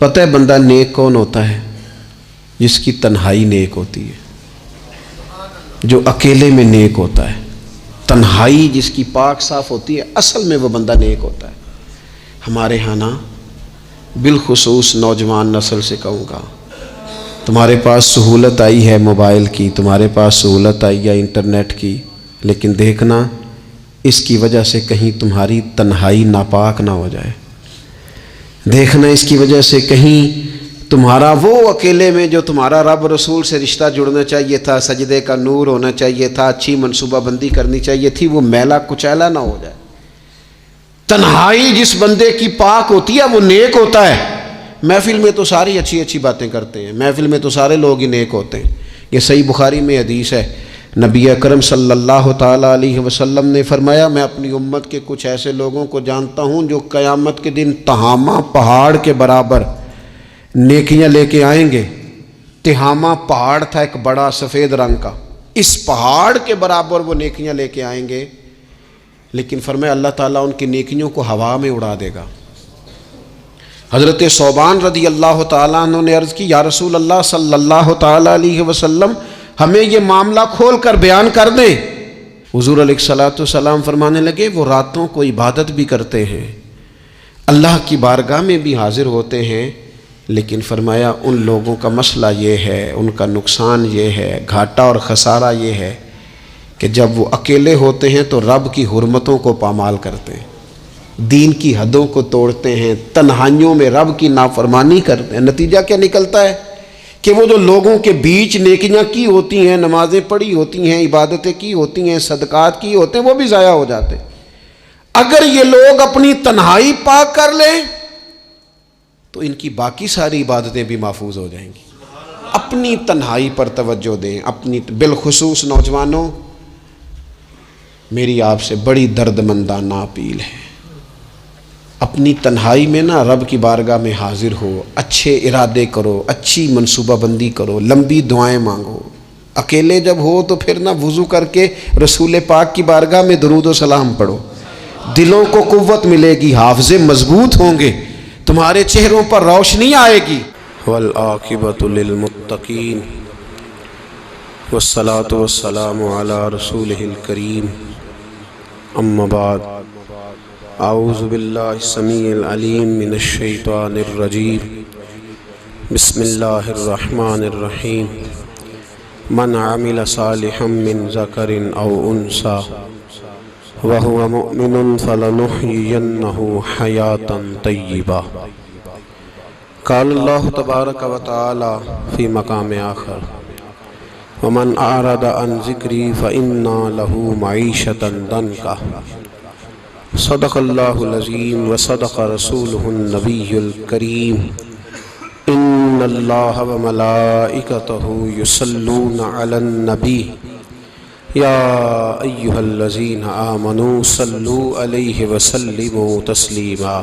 پتہ ہے بندہ نیک کون ہوتا ہے؟ جس کی تنہائی نیک ہوتی ہے، جو اکیلے میں نیک ہوتا ہے، تنہائی جس کی پاک صاف ہوتی ہے، اصل میں وہ بندہ نیک ہوتا ہے۔ ہمارے ہاں نا بالخصوص نوجوان نسل سے کہوں گا، تمہارے پاس سہولت آئی ہے موبائل کی، تمہارے پاس سہولت آئی ہے انٹرنیٹ کی، لیکن دیکھنا اس کی وجہ سے کہیں تمہاری تنہائی ناپاک نہ ہو جائے۔ دیکھنا اس کی وجہ سے کہیں تمہارا وہ اکیلے میں جو تمہارا رب رسول سے رشتہ جڑنا چاہیے تھا، سجدے کا نور ہونا چاہیے تھا، اچھی منصوبہ بندی کرنی چاہیے تھی، وہ میلا کچیلا نہ ہو جائے۔ تنہائی جس بندے کی پاک ہوتی ہے وہ نیک ہوتا ہے۔ محفل میں تو ساری اچھی اچھی باتیں کرتے ہیں، محفل میں تو سارے لوگ ہی نیک ہوتے ہیں۔ یہ صحیح بخاری میں حدیث ہے، نبی اکرم صلی اللہ تعالیٰ علیہ وسلم نے فرمایا، میں اپنی امت کے کچھ ایسے لوگوں کو جانتا ہوں جو قیامت کے دن تہامہ پہاڑ کے برابر نیکیاں لے کے آئیں گے۔ تہامہ پہاڑ تھا ایک بڑا سفید رنگ کا، اس پہاڑ کے برابر وہ نیکیاں لے کے آئیں گے، لیکن فرمایا اللہ تعالیٰ ان کی نیکیوں کو ہوا میں اڑا دے گا۔ حضرت ثوبان رضی اللہ تعالیٰ عنہ نے عرض کی، یا رسول اللہ صلی اللہ تعالیٰ علیہ وسلم ہمیں یہ معاملہ کھول کر بیان کر دیں۔ حضور علیہ الصلوۃ والسلام فرمانے لگے، وہ راتوں کو عبادت بھی کرتے ہیں، اللہ کی بارگاہ میں بھی حاضر ہوتے ہیں، لیکن فرمایا ان لوگوں کا مسئلہ یہ ہے، ان کا نقصان یہ ہے، گھاٹا اور خسارہ یہ ہے کہ جب وہ اکیلے ہوتے ہیں تو رب کی حرمتوں کو پامال کرتے ہیں، دین کی حدوں کو توڑتے ہیں، تنہائیوں میں رب کی نافرمانی کرتے ہیں۔ نتیجہ کیا نکلتا ہے کہ وہ جو لوگوں کے بیچ نیکیاں کی ہوتی ہیں، نمازیں پڑھی ہوتی ہیں، عبادتیں کی ہوتی ہیں، صدقات کی ہوتے ہیں، وہ بھی ضائع ہو جاتے ہیں۔ اگر یہ لوگ اپنی تنہائی پاک کر لیں تو ان کی باقی ساری عبادتیں بھی محفوظ ہو جائیں گی۔ اپنی تنہائی پر توجہ دیں، اپنی بالخصوص نوجوانوں، میری آپ سے بڑی درد مندانہ اپیل ہے، اپنی تنہائی میں نا رب کی بارگاہ میں حاضر ہو، اچھے ارادے کرو، اچھی منصوبہ بندی کرو، لمبی دعائیں مانگو۔ اکیلے جب ہو تو پھر نا وضو کر کے رسول پاک کی بارگاہ میں درود و سلام پڑھو، دلوں کو قوت ملے گی، حافظے مضبوط ہوں گے، تمہارے چہروں پر روشنی آئے گی۔ والعاقبۃ للمتقین والصلاۃ والسلام علی رسولہ الکریم، اما بعد، اعوذ باللہ السمیع العلیم من الشیطان الرجیم، بسم اللہ الرحمن الرحیم، من عمل صالحا من ذکر او انثی وهو مؤمن فلنحيينه حياة طيبة۔ قال اللہ تبارک و تعالی فی مقام آخر، ومن اعرض عن ذکری فإن له معیشة ضنکا۔ صدق اللہ العظیم وصدق رسولہ النبی الکریم۔ ان اللہ وملائکتہ یصلون علی النبی یا ایہا الذین آمنوا صلوا علیہ وسلموا تسلیما۔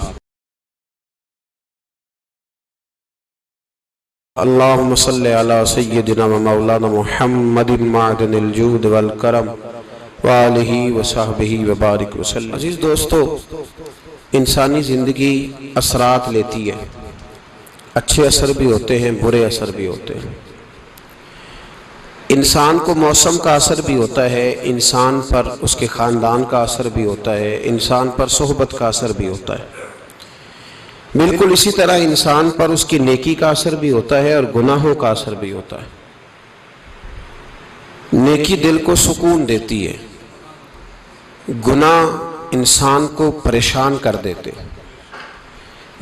اللہم صلی علی سیدنا و مولانا محمد معدن الجود والکرم وآلہ وصحبہ وبارک وسلم۔ عزیز دوستو، انسانی زندگی اثرات لیتی ہے، اچھے اثر بھی ہوتے ہیں، برے اثر بھی ہوتے ہیں۔ انسان کو موسم کا اثر بھی ہوتا ہے، انسان پر اس کے خاندان کا اثر بھی ہوتا ہے، انسان پر صحبت کا اثر بھی ہوتا ہے۔ بالکل اسی طرح انسان پر اس کی نیکی کا اثر بھی ہوتا ہے اور گناہوں کا اثر بھی ہوتا ہے۔ نیکی دل کو سکون دیتی ہے، گناہ انسان کو پریشان کر دیتے۔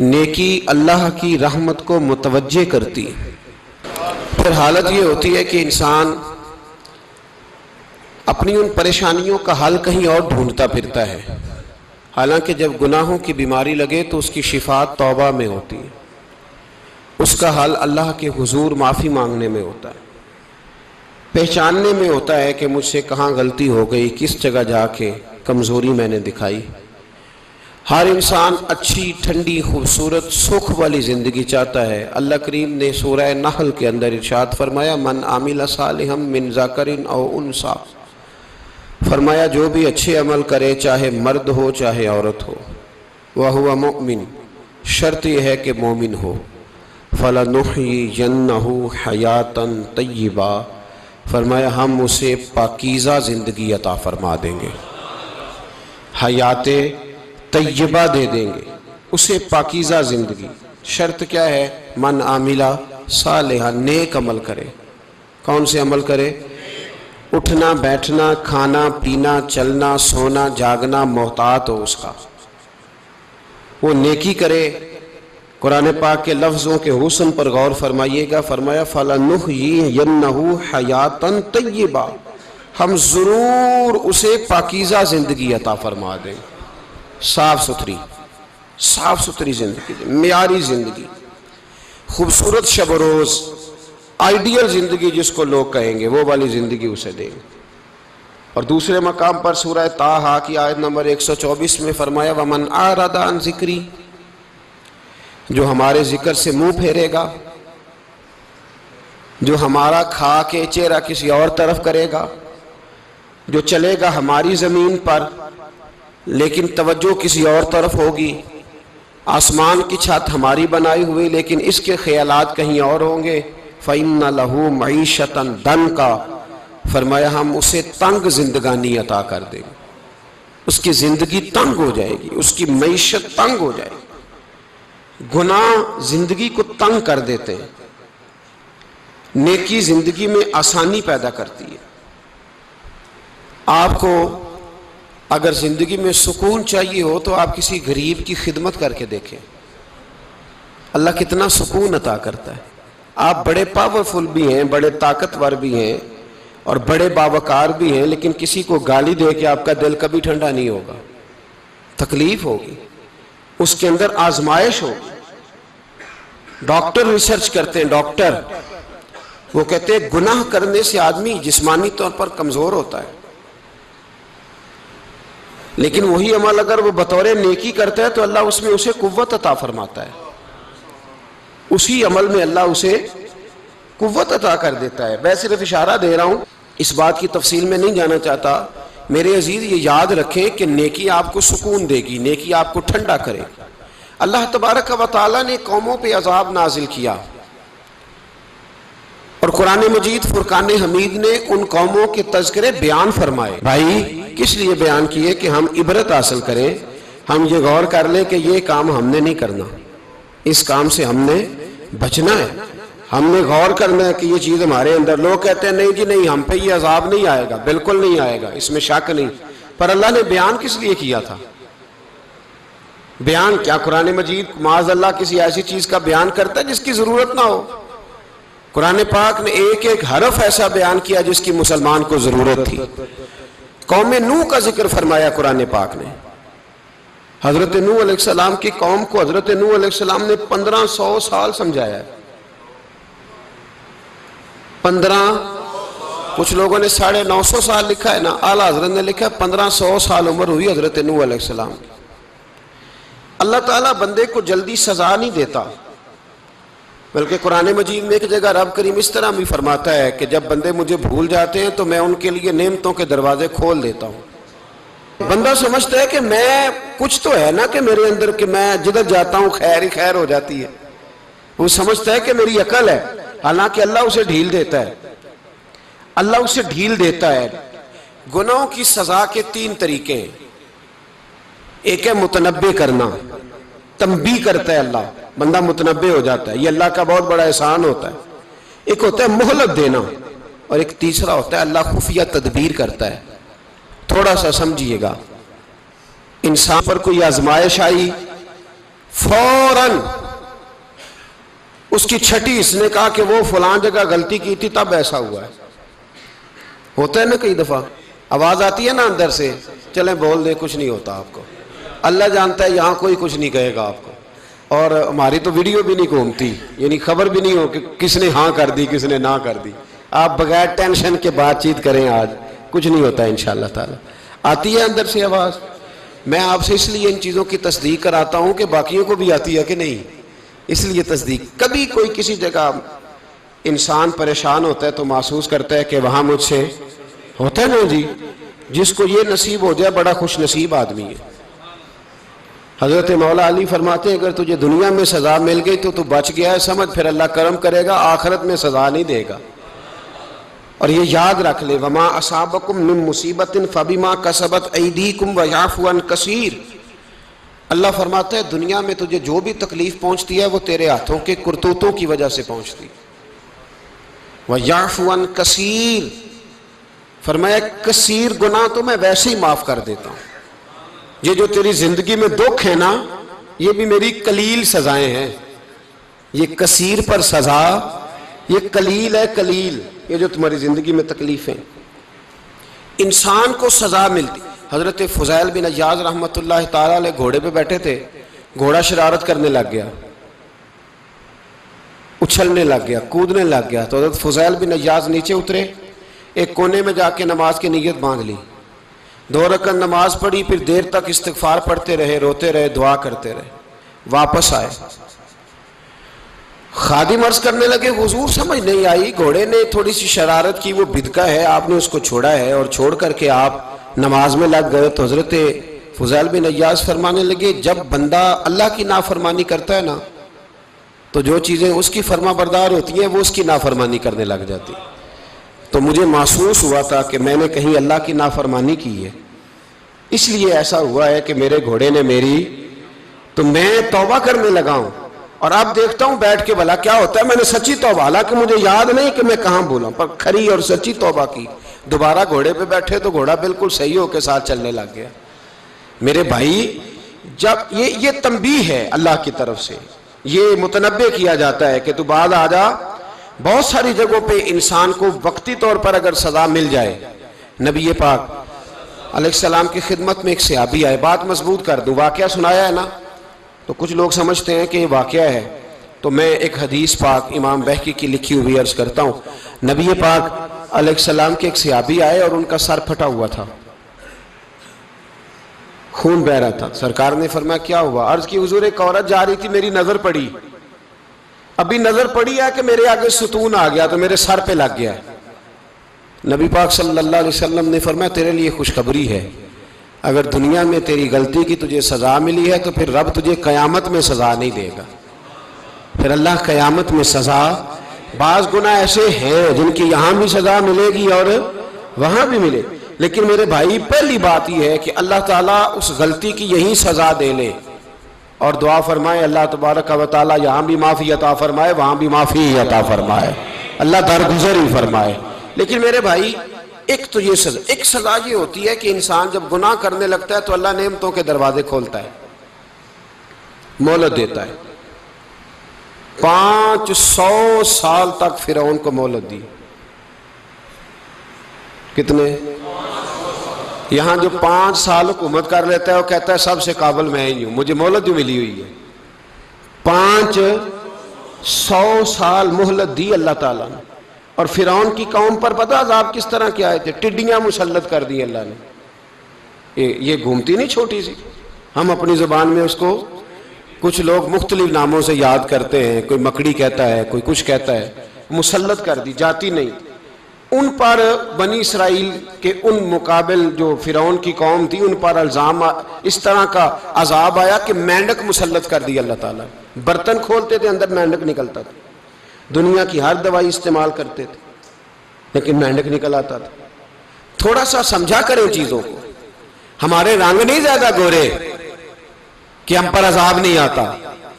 نیکی اللہ کی رحمت کو متوجہ کرتی ہے۔ پھر حالت یہ ہوتی ہے کہ انسان اپنی ان پریشانیوں کا حل کہیں اور ڈھونڈتا پھرتا ہے، حالانکہ جب گناہوں کی بیماری لگے تو اس کی شفا توبہ میں ہوتی ہے، اس کا حل اللہ کے حضور معافی مانگنے میں ہوتا ہے، پہچاننے میں ہوتا ہے کہ مجھ سے کہاں غلطی ہو گئی، کس جگہ جا کے کمزوری میں نے دکھائی۔ ہر انسان اچھی، ٹھنڈی، خوبصورت، سکھ والی زندگی چاہتا ہے۔ اللہ کریم نے سورہ نحل کے اندر ارشاد فرمایا، من عمل صالحا من ذکر او انثی، فرمایا جو بھی اچھے عمل کرے، چاہے مرد ہو چاہے عورت ہو، وہو مؤمن، شرط یہ ہے کہ مومن ہو، فَلَنُحْيِيَنَّهُ حَيَاتًا طَيِّبًا، فرمایا ہم اسے پاکیزہ زندگی عطا فرما دیں گے، حیات طیبہ دے دیں گے اسے، پاکیزہ زندگی۔ شرط کیا ہے؟ من عامل صالحا، نیک عمل کرے۔ کون سے عمل کرے؟ اٹھنا بیٹھنا کھانا پینا چلنا سونا جاگنا محتاط ہو اس کا، وہ نیکی کرے۔ قرآن پاک کے لفظوں کے حسن پر غور فرمائیے گا، فرمایا فَلَنُحْيِيَنَّهُ حَيَاتًا طَيِّبًا، ہم ضرور اسے پاکیزہ زندگی عطا فرما دیں، صاف ستھری زندگی، معیاری زندگی، خوبصورت شب و روز، آئیڈیل زندگی جس کو لوگ کہیں گے، وہ والی زندگی اسے دیں گے۔ اور دوسرے مقام پر سورہ طٰہٰ کی آیت نمبر 124 میں فرمایا وَمَنْ أَعْرَضَ عَنْ ذِكْرِی، جو ہمارے ذکر سے منہ پھیرے گا، جو ہمارا کھا کے چہرہ کسی اور طرف کرے گا، جو چلے گا ہماری زمین پر لیکن توجہ کسی اور طرف ہوگی، آسمان کی چھت ہماری بنائی ہوئی لیکن اس کے خیالات کہیں اور ہوں گے، فَإِنَّ لَهُ مَعِيشَةً ضَنْكًا، فرمایا ہم اسے تنگ زندگانی عطا کر دیں گے، اس کی زندگی تنگ ہو جائے گی، اس کی معیشت تنگ ہو جائے گی۔ گناہ زندگی کو تنگ کر دیتے ہیں، نیکی زندگی میں آسانی پیدا کرتی ہے۔ آپ کو اگر زندگی میں سکون چاہیے ہو تو آپ کسی غریب کی خدمت کر کے دیکھیں، اللہ کتنا سکون عطا کرتا ہے۔ آپ بڑے پاورفل بھی ہیں، بڑے طاقتور بھی ہیں اور بڑے باوقار بھی ہیں، لیکن کسی کو گالی دے کے آپ کا دل کبھی ٹھنڈا نہیں ہوگا، تکلیف ہوگی، اس کے اندر آزمائش ہوگی۔ ڈاکٹر ریسرچ کرتے ہیں، ڈاکٹر وہ کہتے ہیں گناہ کرنے سے آدمی جسمانی طور پر کمزور ہوتا ہے، لیکن وہی عمل اگر وہ بطور نیکی کرتا ہے تو اللہ اس میں اسے قوت عطا فرماتا ہے، اسی عمل میں اللہ اسے قوت عطا کر دیتا ہے۔ میں صرف اشارہ دے رہا ہوں، اس بات کی تفصیل میں نہیں جانا چاہتا۔ میرے عزیز یہ یاد رکھیں کہ نیکی آپ کو سکون دے گی، نیکی آپ کو ٹھنڈا کرے گی۔ اللہ تبارک و تعالیٰ نے قوموں پہ عذاب نازل کیا اور قرآن مجید فرقان حمید نے ان قوموں کے تذکرے بیان فرمائے۔ بھائی کس لیے بیان کیے؟ کہ ہم عبرت حاصل کریں، ہم یہ غور کر لیں کہ یہ کام ہم نے نہیں کرنا، اس کام سے ہم نے بچنا ہے، ہم نے غور کرنا ہے کہ یہ چیز ہمارے اندر۔ لوگ کہتے ہیں نہیں جی نہیں، ہم پہ یہ عذاب نہیں آئے گا، بالکل نہیں آئے گا، اس میں شک نہیں۔ پر اللہ نے بیان کس لیے کیا تھا؟ بیان کیا قرآن مجید معاذ اللہ کسی ایسی چیز کا بیان کرتا ہے جس کی ضرورت نہ ہو؟ قرآن پاک نے ایک ایک حرف ایسا بیان کیا جس کی مسلمان کو ضرورت تھی۔ قوم نوح کا ذکر فرمایا قرآن پاک نے، حضرت نوح علیہ السلام کی قوم کو حضرت نوح علیہ السلام نے 1500 سال سمجھایا ہے۔ کچھ لوگوں نے 950 سال لکھا ہے نا، اعلیٰ حضرت نے لکھا 1500 سال عمر ہوئی حضرت نوح علیہ السلام کی۔ اللہ تعالیٰ بندے کو جلدی سزا نہیں دیتا، بلکہ قرآن مجید میں ایک جگہ رب کریم اس طرح بھی فرماتا ہے کہ جب بندے مجھے بھول جاتے ہیں تو میں ان کے لیے نعمتوں کے دروازے کھول دیتا ہوں۔ بندہ سمجھتا ہے کہ میں کچھ تو ہے نا کہ میرے اندر کہ میں جدھر جاتا ہوں خیر ہی خیر ہو جاتی ہے، وہ سمجھتا ہے کہ میری عقل ہے، حالانکہ اللہ اسے ڈھیل دیتا ہے، اللہ اسے ڈھیل دیتا ہے۔ گناہوں کی سزا کے 3 طریقے ہیں۔ ایک ہے متنبع کرنا، تنبیہ کرتا ہے اللہ، بندہ متنبع ہو جاتا ہے، یہ اللہ کا بہت بڑا احسان ہوتا ہے۔ ایک ہوتا ہے مہلت دینا، اور ایک تیسرا ہوتا ہے اللہ خفیہ تدبیر کرتا ہے۔ تھوڑا سا سمجھیے گا، انسان پر کوئی آزمائش آئی، فوراً اس کی چھٹی اس نے کہا کہ وہ فلان جگہ غلطی کی تھی تب ایسا ہوا ہے۔ ہوتا ہے نا کئی دفعہ، آواز آتی ہے نا اندر سے، چلیں بول دیں کچھ نہیں ہوتا آپ کو، اللہ جانتا ہے یہاں کوئی کچھ نہیں کہے گا آپ کو، اور ہماری تو ویڈیو بھی نہیں گھومتی، یعنی خبر بھی نہیں ہو کہ کس نے ہاں کر دی کس نے نہ کر دی۔ آپ بغیر ٹینشن کے بات چیت کریں، آج کچھ نہیں ہوتا ہے انشاءاللہ تعالی۔ آتی ہے اندر سے آواز؟ میں آپ سے اس لیے ان چیزوں کی تصدیق کراتا ہوں کہ باقیوں کو بھی آتی ہے کہ نہیں، اس لیے تصدیق۔ کبھی کوئی کسی جگہ انسان پریشان ہوتا ہے تو محسوس کرتا ہے کہ وہاں مجھ سے ہوتا ہے نا جی، جس کو یہ نصیب ہو جائے بڑا خوش نصیب آدمی ہے۔ حضرت مولا علی فرماتے ہیں اگر تجھے دنیا میں سزا مل گئی تو بچ گیا ہے سمجھ، پھر اللہ کرم کرے گا، آخرت میں سزا نہیں دے گا۔ اور یہ یاد رکھ لے، وما اصابکم من مصیبت فبما کسبت ایدیکم ویعفو عن کثیر۔ اللہ فرماتا ہے دنیا میں تجھے جو بھی تکلیف پہنچتی ہے وہ تیرے ہاتھوں کے کرتوتوں کی وجہ سے پہنچتی ہے۔ ویعفو عن کثیر، فرمایا کثیر گناہ تو میں ویسے ہی معاف کر دیتا ہوں، یہ جو تیری زندگی میں دکھ ہے نا یہ بھی میری قلیل سزائیں ہیں۔ یہ کثیر پر سزا، یہ قلیل ہے، قلیل یہ جو تمہاری زندگی میں تکلیفیں۔ انسان کو سزا ملتی۔ حضرت فضیل بن عیاض رحمۃ اللہ تعالی علیہ گھوڑے پہ بیٹھے تھے، گھوڑا شرارت کرنے لگ گیا، اچھلنے لگ گیا، کودنے لگ گیا، تو حضرت فضیل بن عیاض نیچے اترے، ایک کونے میں جا کے نماز کی نیت باندھ لی، 2 رکعت نماز پڑھی، پھر دیر تک استغفار پڑھتے رہے، روتے رہے، دعا کرتے رہے، واپس آئے۔ خادم عرض کرنے لگے حضور سمجھ نہیں آئی، گھوڑے نے تھوڑی سی شرارت کی، وہ بدکا ہے، آپ نے اس کو چھوڑا ہے اور چھوڑ کر کے آپ نماز میں لگ گئے۔ تو حضرت فضیل بن عیاض فرمانے لگے جب بندہ اللہ کی نافرمانی کرتا ہے نا تو جو چیزیں اس کی فرما بردار ہوتی ہیں وہ اس کی نافرمانی کرنے لگ جاتی۔ تو مجھے محسوس ہوا تھا کہ میں نے کہیں اللہ کی نافرمانی کی ہے، اس لیے ایسا ہوا ہے کہ میرے گھوڑے نے میری، تو میں توبہ کرنے لگا ہوں، اور اب دیکھتا ہوں بیٹھ کے بھلا کیا ہوتا ہے۔ میں نے سچی توبہ، حالانکہ مجھے یاد نہیں کہ میں کہاں بولا، پر کھری اور سچی توبہ کی۔ دوبارہ گھوڑے پہ بیٹھے تو گھوڑا بالکل صحیح ہو کے ساتھ چلنے لگ گیا۔ میرے بھائی جب یہ تنبیہ ہے اللہ کی طرف سے، یہ متنبہ کیا جاتا ہے کہ تو بعد آ جا۔ بہت ساری جگہوں پہ انسان کو وقتی طور پر اگر سزا مل جائے، نبی پاک علیہ السلام کی خدمت میں ایک صحابی آئے، بات مضبوط کر دوں، واقعہ سنایا ہے نا تو کچھ لوگ سمجھتے ہیں کہ یہ واقعہ ہے، تو میں ایک حدیث پاک امام بہقی کی لکھی ہوئی عرض کرتا ہوں۔ نبی پاک علیہ السلام کے ایک صحابی آئے اور ان کا سر پھٹا ہوا تھا، خون بہ رہا تھا۔ سرکار نے فرمایا کیا ہوا؟ عرض کی حضور ایک عورت جا رہی تھی، میری نظر پڑی، ابھی نظر پڑی ہے کہ میرے آگے ستون آ گیا تو میرے سر پہ لگ گیا ہے۔ نبی پاک صلی اللہ علیہ وسلم نے فرمایا تیرے لیے خوشخبری ہے، اگر دنیا میں تیری غلطی کی تجھے سزا ملی ہے تو پھر رب تجھے قیامت میں سزا نہیں دے گا، پھر اللہ قیامت میں سزا۔ بعض گناہ ایسے ہیں جن کی یہاں بھی سزا ملے گی اور وہاں بھی ملے، لیکن میرے بھائی پہلی بات یہ ہے کہ اللہ تعالیٰ اس غلطی کی یہی سزا دے لے، اور دعا فرمائے اللہ تبارک و تعالیٰ یہاں بھی معافی عطا فرمائے، وہاں بھی معافی عطا فرمائے، اللہ درگزر ہی فرمائے۔ لیکن میرے بھائی ایک تو یہ سزا، ایک سزا یہ ہوتی ہے کہ انسان جب گناہ کرنے لگتا ہے تو اللہ نعمتوں کے دروازے کھولتا ہے، مہلت دیتا ہے۔ 500 سال تک فرعون کو مہلت دی، کتنے؟ یہاں جو 5 سال حکومت کر لیتا ہے وہ کہتا ہے سب سے قابل میں ہی ہوں، مجھے مہلت جو ملی ہوئی ہے۔ 500 سال مہلت دی اللہ تعالیٰ نے، اور فرعون کی قوم پر پتہ عذاب کس طرح کے آئے تھے؟ ٹڈیاں مسلط کر دی اللہ نے۔ یہ گھومتی نہیں چھوٹی سی، ہم اپنی زبان میں اس کو کچھ لوگ مختلف ناموں سے یاد کرتے ہیں، کوئی مکڑی کہتا ہے، کوئی کچھ کہتا ہے، مسلط کر دی، جاتی نہیں۔ ان پر بنی اسرائیل کے ان مقابل جو فرعون کی قوم تھی ان پر الزام اس طرح کا عذاب آیا کہ مینڈک مسلط کر دی اللہ تعالیٰ۔ برتن کھولتے تھے اندر مینڈک نکلتا تھا، دنیا کی ہر دوائی استعمال کرتے تھے لیکن مینڈک نکل آتا تھا۔ تھوڑا سا سمجھا کریں چیزوں کو، ہمارے رنگ نہیں زیادہ گورے کہ ہم پر عذاب نہیں آتا،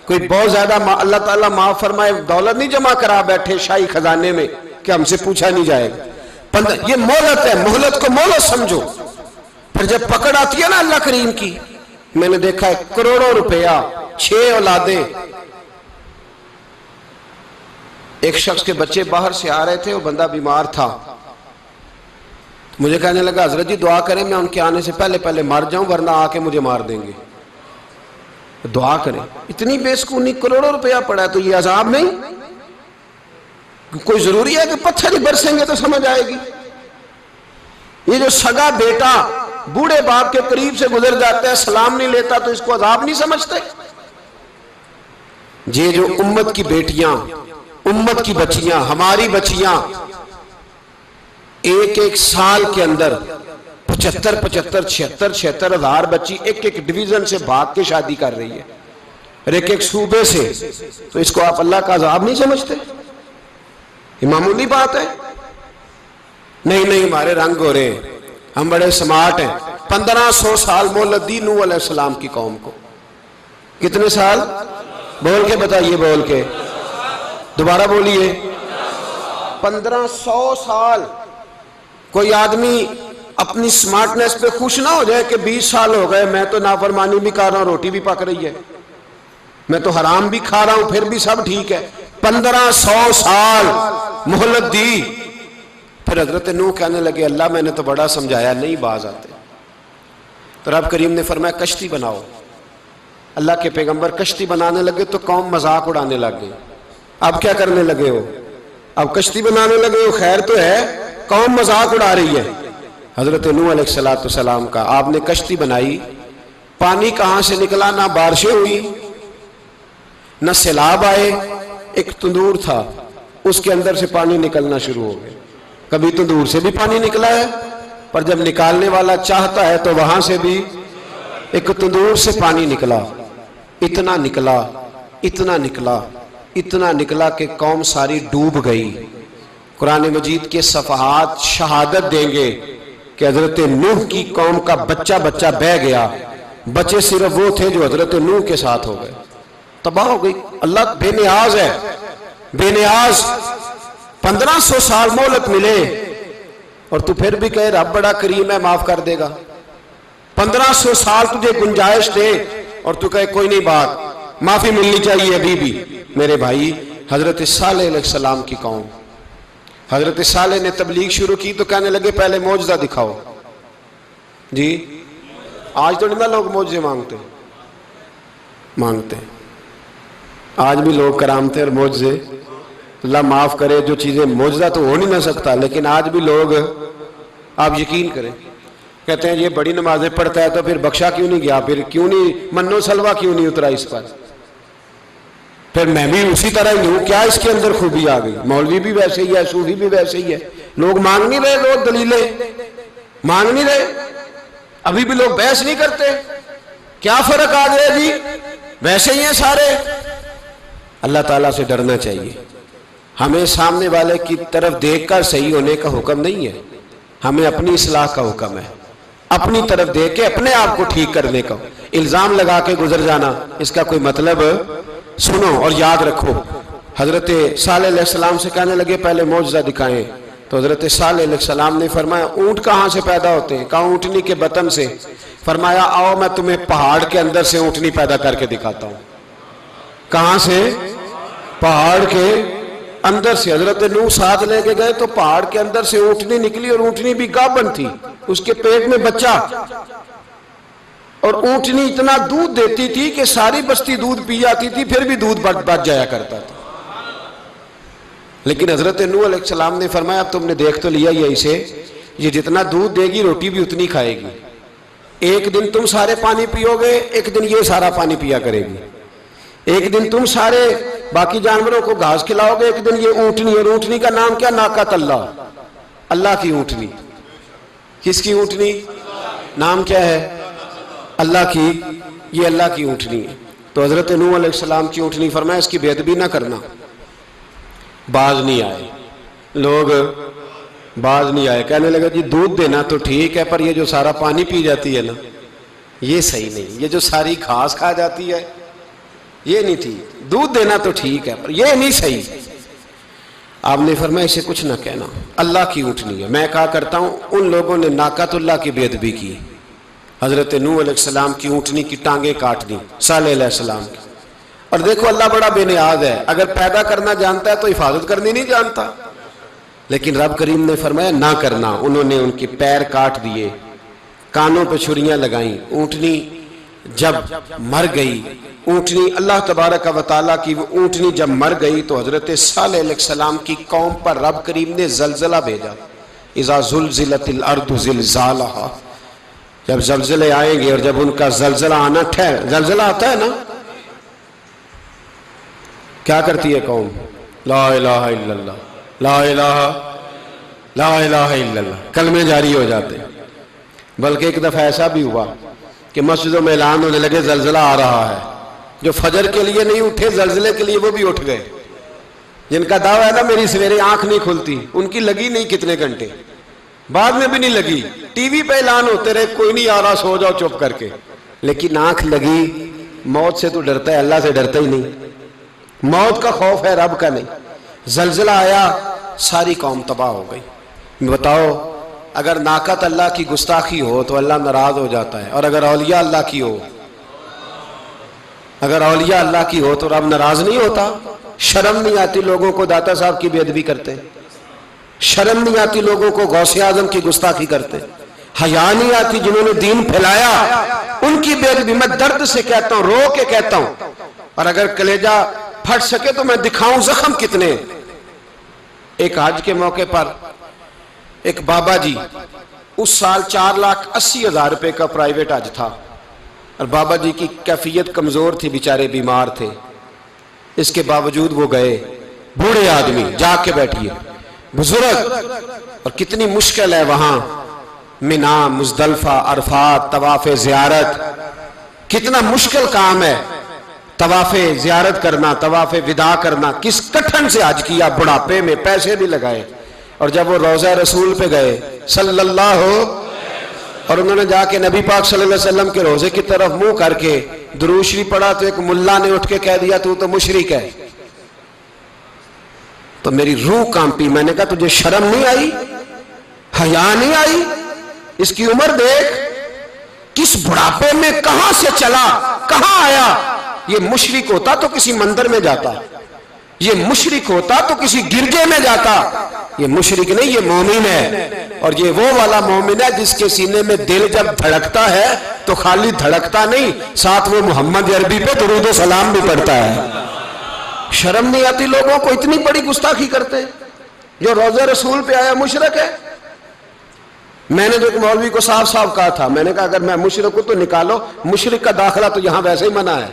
کوئی بہت زیادہ اللہ تعالیٰ معاف فرمائے دولت نہیں جمع کرا بیٹھے شاہی خزانے میں کہ ہم سے پوچھا نہیں جائے گا۔ یہ مہلت ہے، مہلت کو مہلت سمجھو۔ پھر جب پکڑ آتی ہے نا اللہ کریم کی، میں نے دیکھا ہے کروڑوں روپیہ، 6 اولادیں، ایک شخص کے بچے باہر سے آ رہے تھے، وہ بندہ بیمار تھا، مجھے کہنے لگا حضرت جی دعا کریں میں ان کے آنے سے پہلے مر جاؤں ورنہ آ کے مجھے مار دیں گے، دعا کریں۔ اتنی بے سکونی، کروڑوں روپیہ پڑا ہے تو یہ عذاب نہیں؟ کوئی ضروری ہے کہ پتھر ہی برسیں گے تو سمجھ آئے گی؟ یہ جو سگا بیٹا بوڑھے باپ کے قریب سے گزر جاتا ہے سلام نہیں لیتا تو اس کو عذاب نہیں سمجھتے؟ یہ جو امت کی بیٹیاں، امت کی بچیاں، ہماری بچیاں ایک سال کے اندر 75 76 ہزار بچی ایک ایک ڈویژن سے بھاگ کے شادی کر رہی ہے اور ایک ایک صوبے سے، تو اس کو آپ اللہ کا عذاب نہیں سمجھتے؟ یہ معمولی بات ہے؟ نہیں ہمارے رنگ ہو رہے ہیں، ہم بڑے سمارٹ ہیں۔ 1500 سال مہلت دی نوح علیہ السلام کی قوم کو۔ کتنے سال؟ بول کے بتائیے، بول کے دوبارہ بولیے۔ 1500 سال۔ کوئی آدمی اپنی سمارٹنس پہ خوش نہ ہو جائے کہ 20 سال ہو گئے، میں تو نافرمانی بھی کر رہا ہوں، روٹی بھی پک رہی ہے، میں تو حرام بھی کھا رہا ہوں، پھر بھی سب ٹھیک ہے۔ 1500 سال مہلت دی۔ پھر حضرت نوح کہنے لگے اللہ میں نے تو بڑا سمجھایا، نہیں باز آتے۔ تو رب کریم نے فرمایا کشتی بناؤ۔ اللہ کے پیغمبر کشتی بنانے لگے تو قوم مذاق اڑانے لگ گئی۔ اب کیا کرنے لگے ہو؟ اب کشتی بنانے لگے ہو، خیر تو ہے، قوم مذاق اڑا رہی ہے۔ حضرت نوح علیہ السلام کا آپ نے کشتی بنائی، پانی کہاں سے نکلا؟ نہ بارشیں ہوئی نہ سیلاب آئے، ایک تندور تھا اس کے اندر سے پانی نکلنا شروع ہو گیا۔ کبھی تندور سے بھی پانی نکلا ہے، پر جب نکالنے والا چاہتا ہے تو وہاں سے بھی ایک تندور سے پانی نکلا۔ اتنا نکلا اتنا نکلا اتنا نکلا کہ قوم ساری ڈوب گئی۔ قرآن مجید کے صفحات شہادت دیں گے کہ حضرت نوح کی قوم کا بچہ بہ گیا، بچے صرف وہ تھے جو حضرت نوح کے ساتھ ہو گئے، تباہ ہو گئی۔ اللہ بے نیاز ہے، بے نیاز۔ 1500 سال مہلت ملے اور تو پھر بھی کہے رب بڑا کریم ہے، معاف کر دے گا۔ 1500 سال تجھے گنجائش دے اور تو کہے کوئی نہیں، بات معافی ملنی چاہیے ابھی بھی۔ میرے بھائی، حضرت صالح علیہ السلام کی قوم، حضرت صالح نے تبلیغ شروع کی تو کہنے لگے پہلے معجزہ دکھاؤ۔ جی آج تو نہیں نا لوگ معجزے مانگتے ہیں، آج بھی لوگ کرامتیں اور معجزے، اللہ معاف کرے، جو چیزیں معجزہ تو ہو نہیں نہ سکتا، لیکن آج بھی لوگ، آپ یقین کریں، کہتے ہیں یہ بڑی نمازیں پڑھتا ہے تو پھر بخشا کیوں نہیں گیا، پھر کیوں نہیں منو سلوا کیوں نہیں اترا اس پر، پھر میں بھی اسی طرح ہی ہوں، کیا اس کے اندر خوبی آ گئی؟ مولوی بھی ویسے ہی ہے، صوفی بھی ویسے ہی ہے، لوگ مانگ نہیں رہے، لوگ دلیلیں مانگ نہیں رہے، ابھی بھی لوگ بحث نہیں کرتے، کیا فرق آ گیا جی؟ ویسے ہی ہیں سارے۔ اللہ تعالیٰ سے ڈرنا چاہیے۔ ہمیں سامنے والے کی طرف دیکھ کر صحیح ہونے کا حکم نہیں ہے، ہمیں اپنی اصلاح کا حکم ہے، اپنی طرف دیکھ کے اپنے آپ کو ٹھیک کرنے کا۔ الزام لگا کے گزر جانا، اس کا کوئی مطلب؟ سنو اور یاد رکھو، حضرت صالح علیہ السلام سے کہنے لگے پہلے معجزہ دکھائیں، تو حضرت صالح علیہ السلام نے فرمایا اونٹ کہاں سے پیدا ہوتے ہیں؟ کہا اونٹنی کے بطن سے۔ فرمایا آؤ میں تمہیں پہاڑ کے اندر سے اونٹنی پیدا کر کے دکھاتا ہوں۔ کہاں سے؟ پہاڑ کے اندر سے۔ حضرت نوح ساتھ لے کے گئے تو پہاڑ کے اندر سے اونٹنی نکلی، اور اونٹنی بھی گابن تھی، اس کے پیٹ میں بچہ، اور اونٹنی اتنا دودھ دیتی تھی کہ ساری بستی دودھ پی جاتی تھی، پھر بھی دودھ بچ جایا کرتا تھا۔ لیکن حضرت نوح علیہ السلام نے فرمایا اب تم نے دیکھ تو لیا یہ اسے، یہ جتنا دودھ دے گی روٹی بھی اتنی کھائے گی، ایک دن تم سارے پانی پیو گے، ایک دن یہ سارا پانی پیا کرے گی، ایک دن تم سارے باقی جانوروں کو گھاس کھلاؤ گے، ایک دن یہ اونٹنی، اور اونٹنی کا نام کیا؟ ناقۃ اللہ، اللہ کی اونٹنی۔ کس کی اونٹنی؟ نام کیا ہے؟ اللہ کی، یہ اللہ کی اونٹنی ہے۔ تو حضرت نوح علیہ السلام کی اونٹنی، فرمایا اس کی بے ادبی نہ کرنا۔ باز نہیں آئے لوگ، باز نہیں آئے، کہنے لگا جی دودھ دینا تو ٹھیک ہے، پر یہ جو سارا پانی پی جاتی ہے نا یہ صحیح نہیں، یہ جو ساری گھاس کھا جاتی ہے یہ نہیں ٹھیک، دودھ دینا تو ٹھیک ہے پر یہ نہیں صحیح۔ آپ نے فرمایا اسے کچھ نہ کہنا، اللہ کی اونٹنی ہے۔ میں کہا کرتا ہوں ان لوگوں نے ناقۃ اللہ کی بے ادبی کی، حضرت نوح علیہ السلام کی اونٹنی کی ٹانگیں کاٹ دی، صالح علیہ السلام کی۔ اور دیکھو اللہ بڑا بے نیاز ہے، اگر پیدا کرنا جانتا ہے تو حفاظت کرنی نہیں جانتا، لیکن رب کریم نے فرمایا نہ کرنا۔ انہوں نے ان کے پیر کاٹ دیے، کانوں پہ چھریاں لگائیں۔ اونٹنی جب مر گئی، اونٹنی اللہ تبارک و تعالیٰ کی وہ اونٹنی جب مر گئی تو حضرت صالح علیہ السلام کی قوم پر رب کریم نے زلزلہ بھیجا۔ اذا زلزلت الارض زلزالہا، جب زلزلے آئیں گے اور جب ان کا زلزلہ آنا زلزلہ آتا ہے نا، کیا کرتی ہے قوم؟ لا الہ الا اللہ، لا الہ الا اللہ، کلمے جاری ہو جاتے ہیں۔ بلکہ ایک دفعہ ایسا بھی ہوا کہ مسجدوں میں اعلان ہونے لگے زلزلہ آ رہا ہے. جو فجر کے لیے نہیں اٹھے زلزلے کے لیے وہ بھی اٹھ گئے. جن کا دعویٰ ہے نا میری سویرے آنکھ نہیں کھلتی، ان کی لگی نہیں کتنے گھنٹے، بعد میں بھی نہیں لگی. ٹی وی پہ اعلان ہوتے رہے کوئی نہیں آ رہا، سو جاؤ چپ کر کے. لیکن آنکھ لگی. موت سے تو ڈرتا ہے، اللہ سے ڈرتا ہی نہیں. موت کا خوف ہے، رب کا نہیں. زلزلہ آیا، ساری قوم تباہ ہو گئی. بتاؤ اگر ناقت اللہ کی گستاخی ہو تو اللہ ناراض ہو جاتا ہے، اور اگر اولیاء اللہ کی ہو، اگر اولیاء اللہ کی ہو تو رب ناراض نہیں ہوتا. شرم نہیں آتی لوگوں کو داتا صاحب کی بے ادبی کرتے، شرم نہیں آتی لوگوں کو غوث اعظم کی گستاخی کرتے، حیا نہیں آتی جنہوں نے دین پھیلایا ان کی بے ادبی. میں درد سے کہتا ہوں، رو کے کہتا ہوں، اور اگر کلیجہ پھٹ سکے تو میں دکھاؤں زخم کتنے. ایک حج کے موقع پر ایک بابا جی، اس سال 4,80,000 روپے کا پرائیویٹ حج تھا، اور بابا جی کی کیفیت کمزور تھی، بیچارے بیمار تھے. اس کے باوجود وہ گئے. بوڑھے آدمی، جا کے بیٹھیے، بزرگ، اور کتنی مشکل ہے وہاں منا، مزدلفہ، عرفات، طواف زیارت. کتنا مشکل کام ہے طواف زیارت کرنا، طواف وداع کرنا. کس کٹھن سے حج کیا، بڑھاپے میں پیسے بھی لگائے. اور جب وہ روضہ رسول پہ گئے صلی اللہ، اور انہوں نے جا کے نبی پاک صلی اللہ علیہ وسلم کے روضے کی طرف منہ کر کے درود شریف پڑھا تو ایک ملا نے اٹھ کے کہہ دیا تو مشرک ہے. تو میری روح کانپی. میں نے کہا تجھے شرم نہیں آئی، حیا نہیں آئی؟ اس کی عمر دیکھ، کس بڑھاپے میں کہاں سے چلا، کہاں آیا. یہ مشرک ہوتا تو کسی مندر میں جاتا، یہ مشرک ہوتا تو کسی گرجے میں جاتا. یہ مشرک نہیں، یہ مومن ہے. اور یہ وہ والا مومن ہے جس کے سینے میں دل جب دھڑکتا ہے تو خالی دھڑکتا نہیں، ساتھ وہ محمد عربی پہ درود و سلام بھی پڑھتا ہے. شرم نہیں آتی لوگوں کو؟ اتنی بڑی گستاخی کرتے. جو روضہ رسول پہ آیا مشرک ہے. میں نے جو ایک مولوی کو صاف صاف کہا تھا، میں نے کہا اگر میں مشرک ہوں تو نکالو، مشرک کا داخلہ تو یہاں ویسے ہی منع ہے.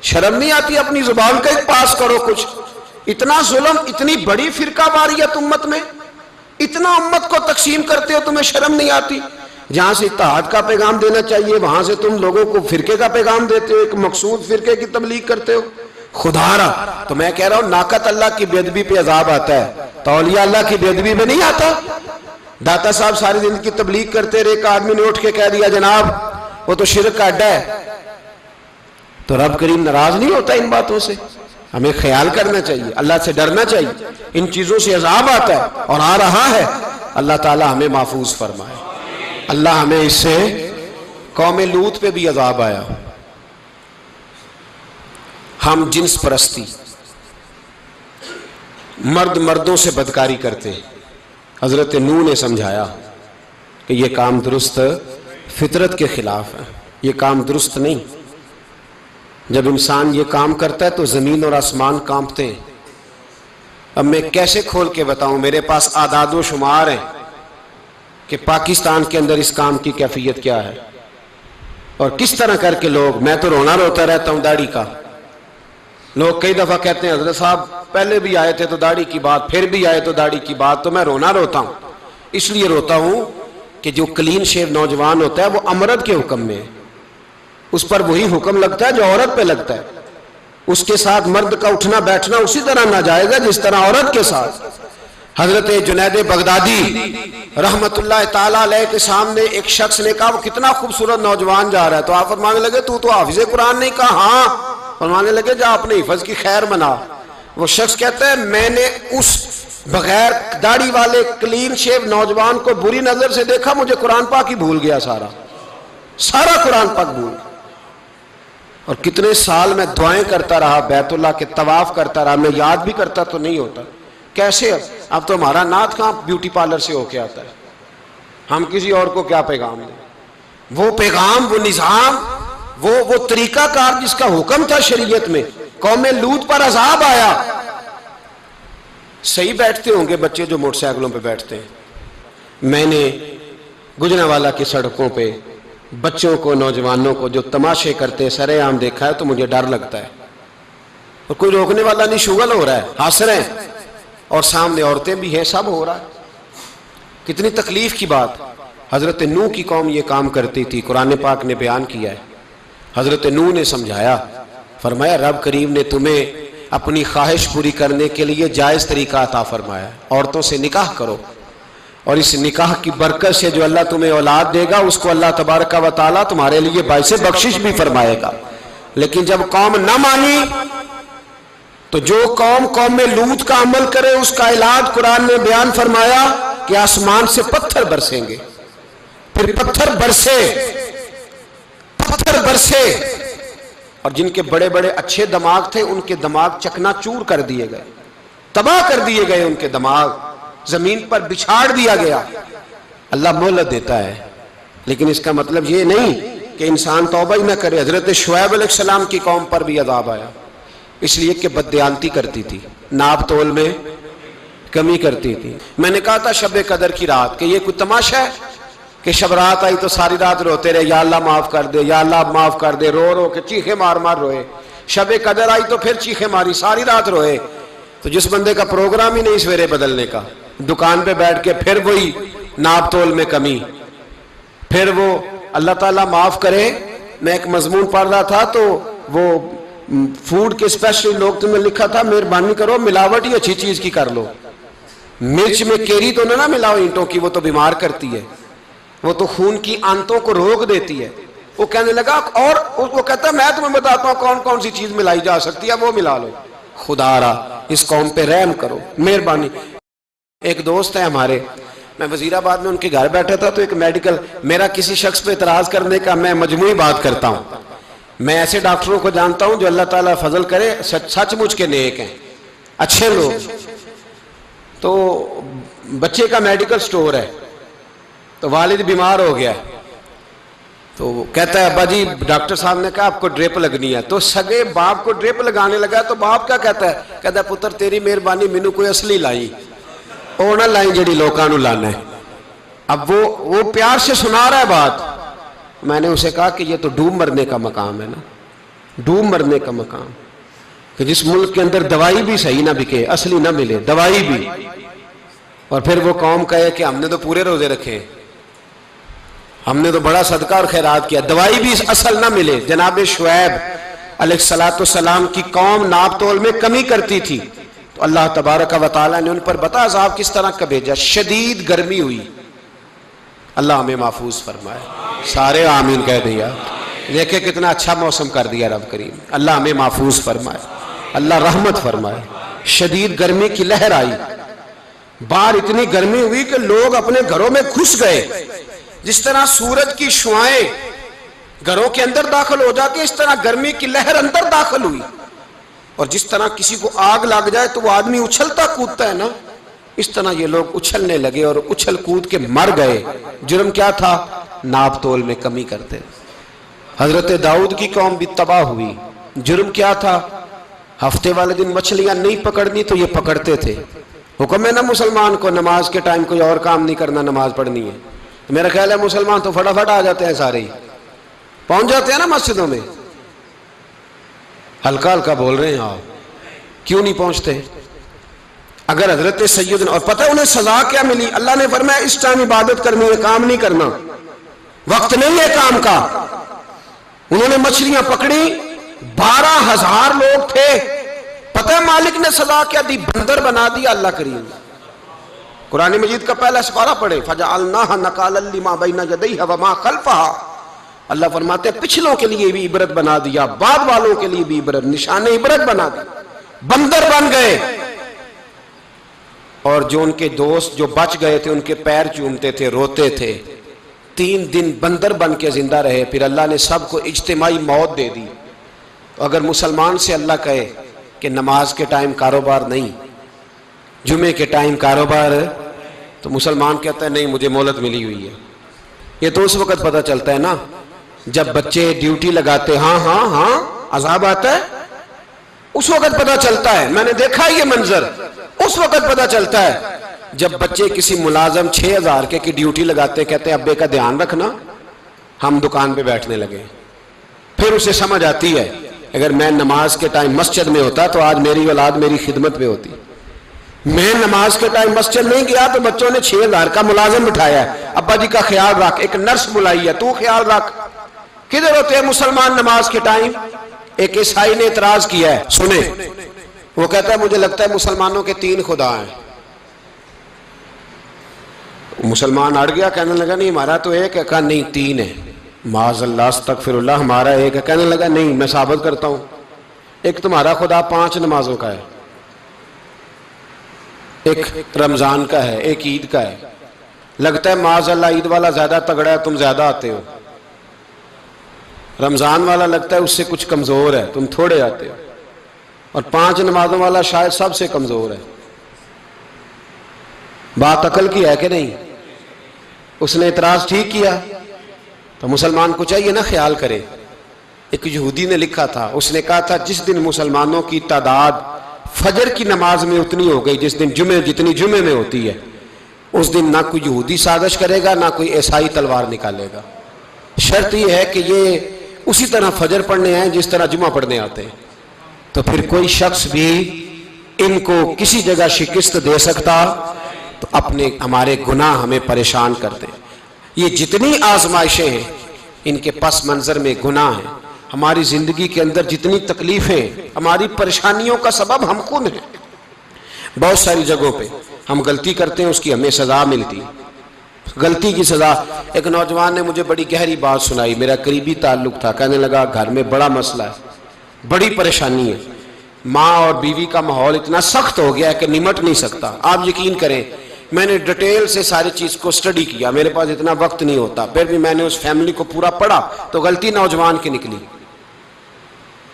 شرم نہیں آتی؟ اپنی زبان کا ایک پاس کرو کچھ. اتنا ظلم، اتنی بڑی فرقہ واریت امت میں، اتنا امت کو تقسیم کرتے ہو، تمہیں شرم نہیں آتی؟ جہاں سے اتحاد کا پیغام دینا چاہیے وہاں سے تم لوگوں کو فرقے کا پیغام دیتے ہو، ایک مقصود فرقے کی تبلیغ کرتے ہو. خدا رہا تو میں کہہ رہا ہوں ناقت اللہ کی بے ادبی پہ عذاب آتا ہے، تو اولیاء اللہ کی بے ادبی پہ نہیں آتا. داتا صاحب ساری زندگی تبلیغ کرتے رہے، ایک آدمی نے اٹھ کے کہہ دیا جناب وہ تو شرک کا اڈا ہے، تو رب کریم ناراض نہیں ہوتا ان باتوں سے؟ ہمیں خیال کرنا چاہیے، اللہ سے ڈرنا چاہیے. ان چیزوں سے عذاب آتا ہے اور آ رہا ہے. اللہ تعالی ہمیں محفوظ فرمائے. اللہ ہمیں اس سے، قوم لوط پہ بھی عذاب آیا. ہم جنس پرستی، مرد مردوں سے بدکاری کرتے. حضرت نوح نے سمجھایا کہ یہ کام درست فطرت کے خلاف ہے، یہ کام درست نہیں. جب انسان یہ کام کرتا ہے تو زمین اور آسمان کانپتے ہیں. اب میں کیسے کھول کے بتاؤں، میرے پاس اعداد و شمار ہیں کہ پاکستان کے اندر اس کام کی کیفیت کیا ہے اور کس طرح کر کے لوگ. میں تو رونا روتا رہتا ہوں داڑھی کا. لوگ کئی دفعہ کہتے ہیں حضرت صاحب پہلے بھی آئے تھے تو داڑھی کی بات، پھر بھی آئے تو داڑھی کی بات. تو میں رونا روتا ہوں، اس لیے روتا ہوں کہ جو کلین شیو نوجوان ہوتا ہے وہ امرد کے حکم میں ہے، اس پر وہی حکم لگتا ہے جو عورت پہ لگتا ہے. اس کے ساتھ مرد کا اٹھنا بیٹھنا اسی طرح ناجائز ہے جس طرح عورت کے ساتھ. حضرت جنید بغدادی رحمت اللہ تعالیٰ علیہ کے سامنے ایک شخص نے کہا وہ کتنا خوبصورت نوجوان جا رہا ہے، تو آپ فرمانے لگے تو حافظ قرآن نہیں؟ کہا ہاں. فرمانے لگے جا اپنے حفظ کی خیر بنا. وہ شخص کہتا ہے میں نے اس بغیر داڑھی والے کلین شیو نوجوان کو بری نظر سے دیکھا، مجھے قرآن پاک ہی بھول گیا، سارا قرآن پاک بھول. اور کتنے سال میں دعائیں کرتا رہا، بیت اللہ کے طواف کرتا رہا، میں یاد بھی کرتا تو نہیں ہوتا. کیسے اب تو ہمارا نعت کہاں بیوٹی پارلر سے ہو کے آتا ہے، ہم کسی اور کو کیا پیغام دیں؟ وہ پیغام، وہ نظام، وہ طریقہ کار جس کا حکم تھا شریعت میں. قوم لوط پر عذاب آیا. صحیح بیٹھتے ہوں گے بچے جو موٹر سائیکلوں پہ بیٹھتے ہیں. میں نے گجرانوالہ کی سڑکوں پہ بچوں کو، نوجوانوں کو جو تماشے کرتے سرے عام دیکھا ہے تو مجھے ڈر لگتا ہے. اور کوئی روکنے والا نہیں، شغل ہو رہا ہے، ہنس رہے ہیں، اور سامنے عورتیں بھی ہیں، سب ہو رہا ہے. کتنی تکلیف کی بات. حضرت نوح کی قوم یہ کام کرتی تھی، قرآن پاک نے بیان کیا ہے. حضرت نوح نے سمجھایا، فرمایا رب کریم نے تمہیں اپنی خواہش پوری کرنے کے لیے جائز طریقہ عطا فرمایا ہے، عورتوں سے نکاح کرو، اور اس نکاح کی برکت سے جو اللہ تمہیں اولاد دے گا اس کو اللہ تبارک و تعالیٰ تمہارے لیے باعث بخشش بھی فرمائے گا. لیکن جب قوم نہ مانی تو جو قوم میں لوط کا عمل کرے اس کا علاج قرآن نے بیان فرمایا کہ آسمان سے پتھر برسیں گے. پھر پتھر برسے اور جن کے بڑے بڑے اچھے دماغ تھے ان کے دماغ چکنا چور کر دیے گئے، تباہ کر دیے گئے، ان کے دماغ زمین پر بچھاڑ دیا گیا. اللہ مہلت دیتا ہے، لیکن اس کا مطلب یہ نہیں کہ انسان توبہ ہی نہ کرے. حضرت شعیب علیہ السلام کی قوم پر بھی عذاب آیا، اس لیے کہ بددیانتی کرتی تھی، ناپ تول میں کمی کرتی تھی. میں نے کہا تھا شب قدر کی رات کہ یہ کوئی تماشا ہے کہ شب رات آئی تو ساری رات روتے رہے، یا اللہ معاف کر دے، یا اللہ معاف کر دے، رو رو کے چیخے مار مار روئے. شب قدر آئی تو پھر چیخے ماری، ساری رات روئے. تو جس بندے کا پروگرام ہی نہیں سویرے بدلنے کا، دکان پہ بیٹھ کے پھر وہی ناپ تول میں کمی، پھر وہ اللہ تعالیٰ معاف کرے. میں ایک مضمون پڑھ رہا تھا تو وہ فوڈ کے اسپیشل لوگ تمہیں لکھا تھا مہربانی کرو ملاوٹ ہی اچھی چیز کی کر لو، مرچ میں کیری تو نہ ملاؤ اینٹوں کی، وہ تو بیمار کرتی ہے، وہ تو خون کی آنتوں کو روک دیتی ہے. وہ کہنے لگا، اور وہ کہتا ہے میں تمہیں بتاتا ہوں کون کون سی چیز ملائی جا سکتی ہے، وہ ملا لو. خدا را اس قوم پہ رحم کرو، مہربانی. ایک دوست ہے ہمارے، میں وزیر آباد میں ان کے گھر بیٹھا تھا تو ایک میڈیکل، میرا کسی شخص پہ اعتراض کرنے کا میں مجموعی بات کرتا ہوں. میں ایسے ڈاکٹروں کو جانتا ہوں جو اللہ تعالیٰ فضل کرے سچ مچ کے نیک ہیں، اچھے لوگ. تو بچے کا میڈیکل سٹور ہے، تو والد بیمار ہو گیا، تو کہتا ہے ابا جی ڈاکٹر صاحب نے کہا آپ کو ڈرپ لگنی ہے. تو سگے باپ کو ڈرپ لگانے لگا تو باپ کیا کہتا ہے پتر تیری مہربانی مینو کوئی اصلی لائی، وہ نہ لائیں جڑی لوکاں نو لانا ہے. اب وہ پیار سے سنا رہا ہے بات. میں نے اسے کہا کہ یہ تو ڈوب مرنے کا مقام ہے نا، ڈوب مرنے کا مقام، کہ جس ملک کے اندر دوائی بھی صحیح نہ بکے، اصلی نہ ملے دوائی بھی، اور پھر وہ قوم کہے کہ ہم نے تو پورے روزے رکھے، ہم نے تو بڑا صدقہ اور خیرات کیا، دوائی بھی اصل نہ ملے. جناب شعیب علیہ السلام کی قوم ناپ تول میں کمی کرتی تھی تو اللہ تبارک و تعالیٰ نے ان پر بتا عذاب کس طرح کا بھیجا. شدید گرمی ہوئی، اللہ ہمیں محفوظ فرمائے. سارے آمین کہہ دیا. دیکھیں کتنا اچھا موسم کر دیا رب کریم. اللہ ہمیں محفوظ فرمائے، اللہ رحمت فرمائے. شدید گرمی کی لہر آئی، باہر اتنی گرمی ہوئی کہ لوگ اپنے گھروں میں گھس گئے. جس طرح سورج کی شعائیں گھروں کے اندر داخل ہو جاتی ہے، اس طرح گرمی کی لہر اندر داخل ہوئی. اور جس طرح کسی کو آگ لگ جائے تو وہ آدمی اچھلتا کودتا ہے نا، اس طرح یہ لوگ اچھلنے لگے اور اچھل کود کے مر گئے. جرم کیا تھا؟ ناپ تول میں کمی کرتے. حضرت داؤد کی قوم بھی تباہ ہوئی. جرم کیا تھا؟ ہفتے والے دن مچھلیاں نہیں پکڑنی تو یہ پکڑتے تھے. حکم ہے نا مسلمان کو نماز کے ٹائم کوئی اور کام نہیں کرنا، نماز پڑھنی ہے. میرا خیال ہے مسلمان تو فٹافٹ آ جاتے ہیں، سارے ہی پہنچ جاتے ہیں نا مسجدوں میں. ہلکا ہلکا بول رہے ہیں آپ، کیوں نہیں پہنچتے؟ اگر حضرت سیدنا، اور پتہ انہیں سزا کیا ملی؟ اللہ نے فرمایا اس ٹائم عبادت کرنی ہے، کام نہیں کرنا، وقت نہیں ہے کام کا. انہوں نے مچھلیاں پکڑی، 12,000 لوگ تھے. پتہ ہے مالک نے سزا کیا دی؟ بندر بنا دیا. اللہ کریم قرآن مجید کا پہلا سپارہ پڑھے، فَجَعَلْنَاهَا نَكَالًا لِمَا بَيْنَ يَدَيْهَا وَمَا خَلْفَهَا. اللہ فرماتے ہیں پچھلوں کے لیے بھی عبرت بنا دیا، بعد والوں کے لیے بھی عبرت، نشان عبرت بنا دیا. بندر بن گئے. اور جو ان کے دوست جو بچ گئے تھے ان کے پیر چومتے تھے، روتے تھے. 3 دن بندر بن کے زندہ رہے. پھر اللہ نے سب کو اجتماعی موت دے دی. اگر مسلمان سے اللہ کہے کہ نماز کے ٹائم کاروبار نہیں، جمعے کے ٹائم کاروبار، تو مسلمان کہتا ہے نہیں مجھے مہلت ملی ہوئی ہے. یہ تو اس وقت پتہ چلتا ہے نا جب بچے ڈیوٹی لگاتے، ہاں عذاب آتا ہے، اس وقت پتہ چلتا ہے. میں نے دیکھا یہ منظر، اس وقت پتہ چلتا ہے جب بچے کسی ملازم 6,000 کی ڈیوٹی لگاتے، کہتے ہیں ابے کا دھیان رکھنا، ہم دکان پہ بیٹھنے لگے. پھر اسے سمجھ آتی ہے اگر میں نماز کے ٹائم مسجد میں ہوتا تو آج میری اولاد میری خدمت میں ہوتی. میں نماز کے ٹائم مسجد نہیں گیا تو بچوں نے 6,000 کا ملازم بٹھایا ہے، ابا جی کا خیال رکھ، ایک نرس بلائی ہے، تو خیال رکھ۔ کدھر ہوتے ہیں مسلمان نماز کے ٹائم؟ ایک عیسائی نے اعتراض کیا ہے، سنیں، وہ کہتا ہے مجھے لگتا ہے مسلمانوں کے 3 خدا ہیں۔ مسلمان اڑ گیا، کہنے لگا نہیں ہمارا تو ایک ہے، کہا نہیں 3 ہے۔ معاذ اللہ استغفر اللہ، ہمارا ایک ہے، کہنے لگا نہیں میں ثابت کرتا ہوں، ایک تمہارا خدا 5 نمازوں کا ہے، ایک رمضان کا ہے، ایک عید کا ہے، لگتا ہے معاذ اللہ عید والا زیادہ تگڑا ہے، تم زیادہ آتے ہو، رمضان والا لگتا ہے اس سے کچھ کمزور ہے، تم تھوڑے آتے ہو، اور 5 نمازوں والا شاید سب سے کمزور ہے۔ بات عقل کی ہے کہ نہیں؟ اس نے اعتراض ٹھیک کیا، تو مسلمان کو چاہیے نا خیال کرے۔ ایک یہودی نے لکھا تھا، اس نے کہا تھا جس دن مسلمانوں کی تعداد فجر کی نماز میں اتنی ہو گئی جس دن جتنی جمعے میں ہوتی ہے، اس دن نہ کوئی یہودی سازش کرے گا نہ کوئی عیسائی تلوار نکالے گا۔ شرط یہ ہے کہ یہ اسی طرح فجر پڑھنے آئیں جس طرح جمعہ پڑھنے آتے ہیں، تو پھر کوئی شخص بھی ان کو کسی جگہ شکست دے سکتا تو ہمارے گناہ ہمیں پریشان کرتے ہیں۔ یہ جتنی آزمائشیں ہیں ان کے پس منظر میں گناہ ہیں۔ ہماری زندگی کے اندر جتنی تکلیفیں، ہماری پریشانیوں کا سبب ہم خود ہیں۔ بہت ساری جگہوں پہ ہم غلطی کرتے ہیں، اس کی ہمیں سزا ملتی ہے، غلطی کی سزا۔ ایک نوجوان نے مجھے بڑی گہری بات سنائی، میرا قریبی تعلق تھا، کہنے لگا گھر میں بڑا مسئلہ ہے، بڑی پریشانی ہے، ماں اور بیوی کا ماحول اتنا سخت ہو گیا ہے کہ نمٹ نہیں سکتا۔ آپ یقین کریں میں نے ڈیٹیل سے ساری چیز کو سٹڈی کیا، میرے پاس اتنا وقت نہیں ہوتا، پھر بھی میں نے اس فیملی کو پورا پڑھا تو غلطی نوجوان کی نکلی۔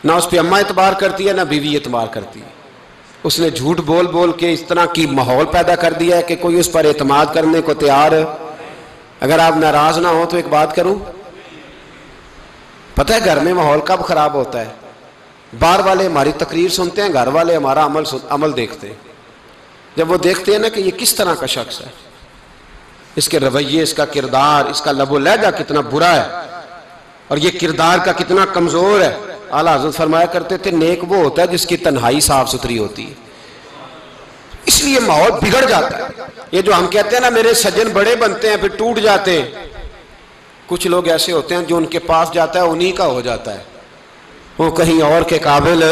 نہ اس پہ اماں اعتبار کرتی ہے نہ بیوی اعتبار کرتی ہے، اس نے جھوٹ بول بول کے اس طرح کی ماحول پیدا کر دیا ہے کہ کوئی اس پر اعتماد کرنے کو تیار ہے۔ اگر آپ ناراض نہ ہو تو ایک بات کروں، پتہ ہے گھر میں ماحول کب خراب ہوتا ہے؟ باہر والے ہماری تقریر سنتے ہیں، گھر والے ہمارا عمل دیکھتے ہیں۔ جب وہ دیکھتے ہیں نا کہ یہ کس طرح کا شخص ہے، اس کے رویے، اس کا کردار، اس کا لب و لہجہ کتنا برا ہے اور یہ کردار کا کتنا کمزور ہے۔ اعلیٰ حضرت فرمایا کرتے تھے نیک وہ ہوتا ہے جس کی تنہائی صاف ستھری ہوتی ہے، اس لیے ماحول بگڑ جاتا ہے۔ یہ جو ہم کہتے ہیں نا میرے سجن بڑے بنتے ہیں پھر ٹوٹ جاتے ہیں، کچھ لوگ ایسے ہوتے ہیں جو ان کے پاس جاتا ہے انہی کا ہو جاتا ہے، وہ کہیں اور کے قابل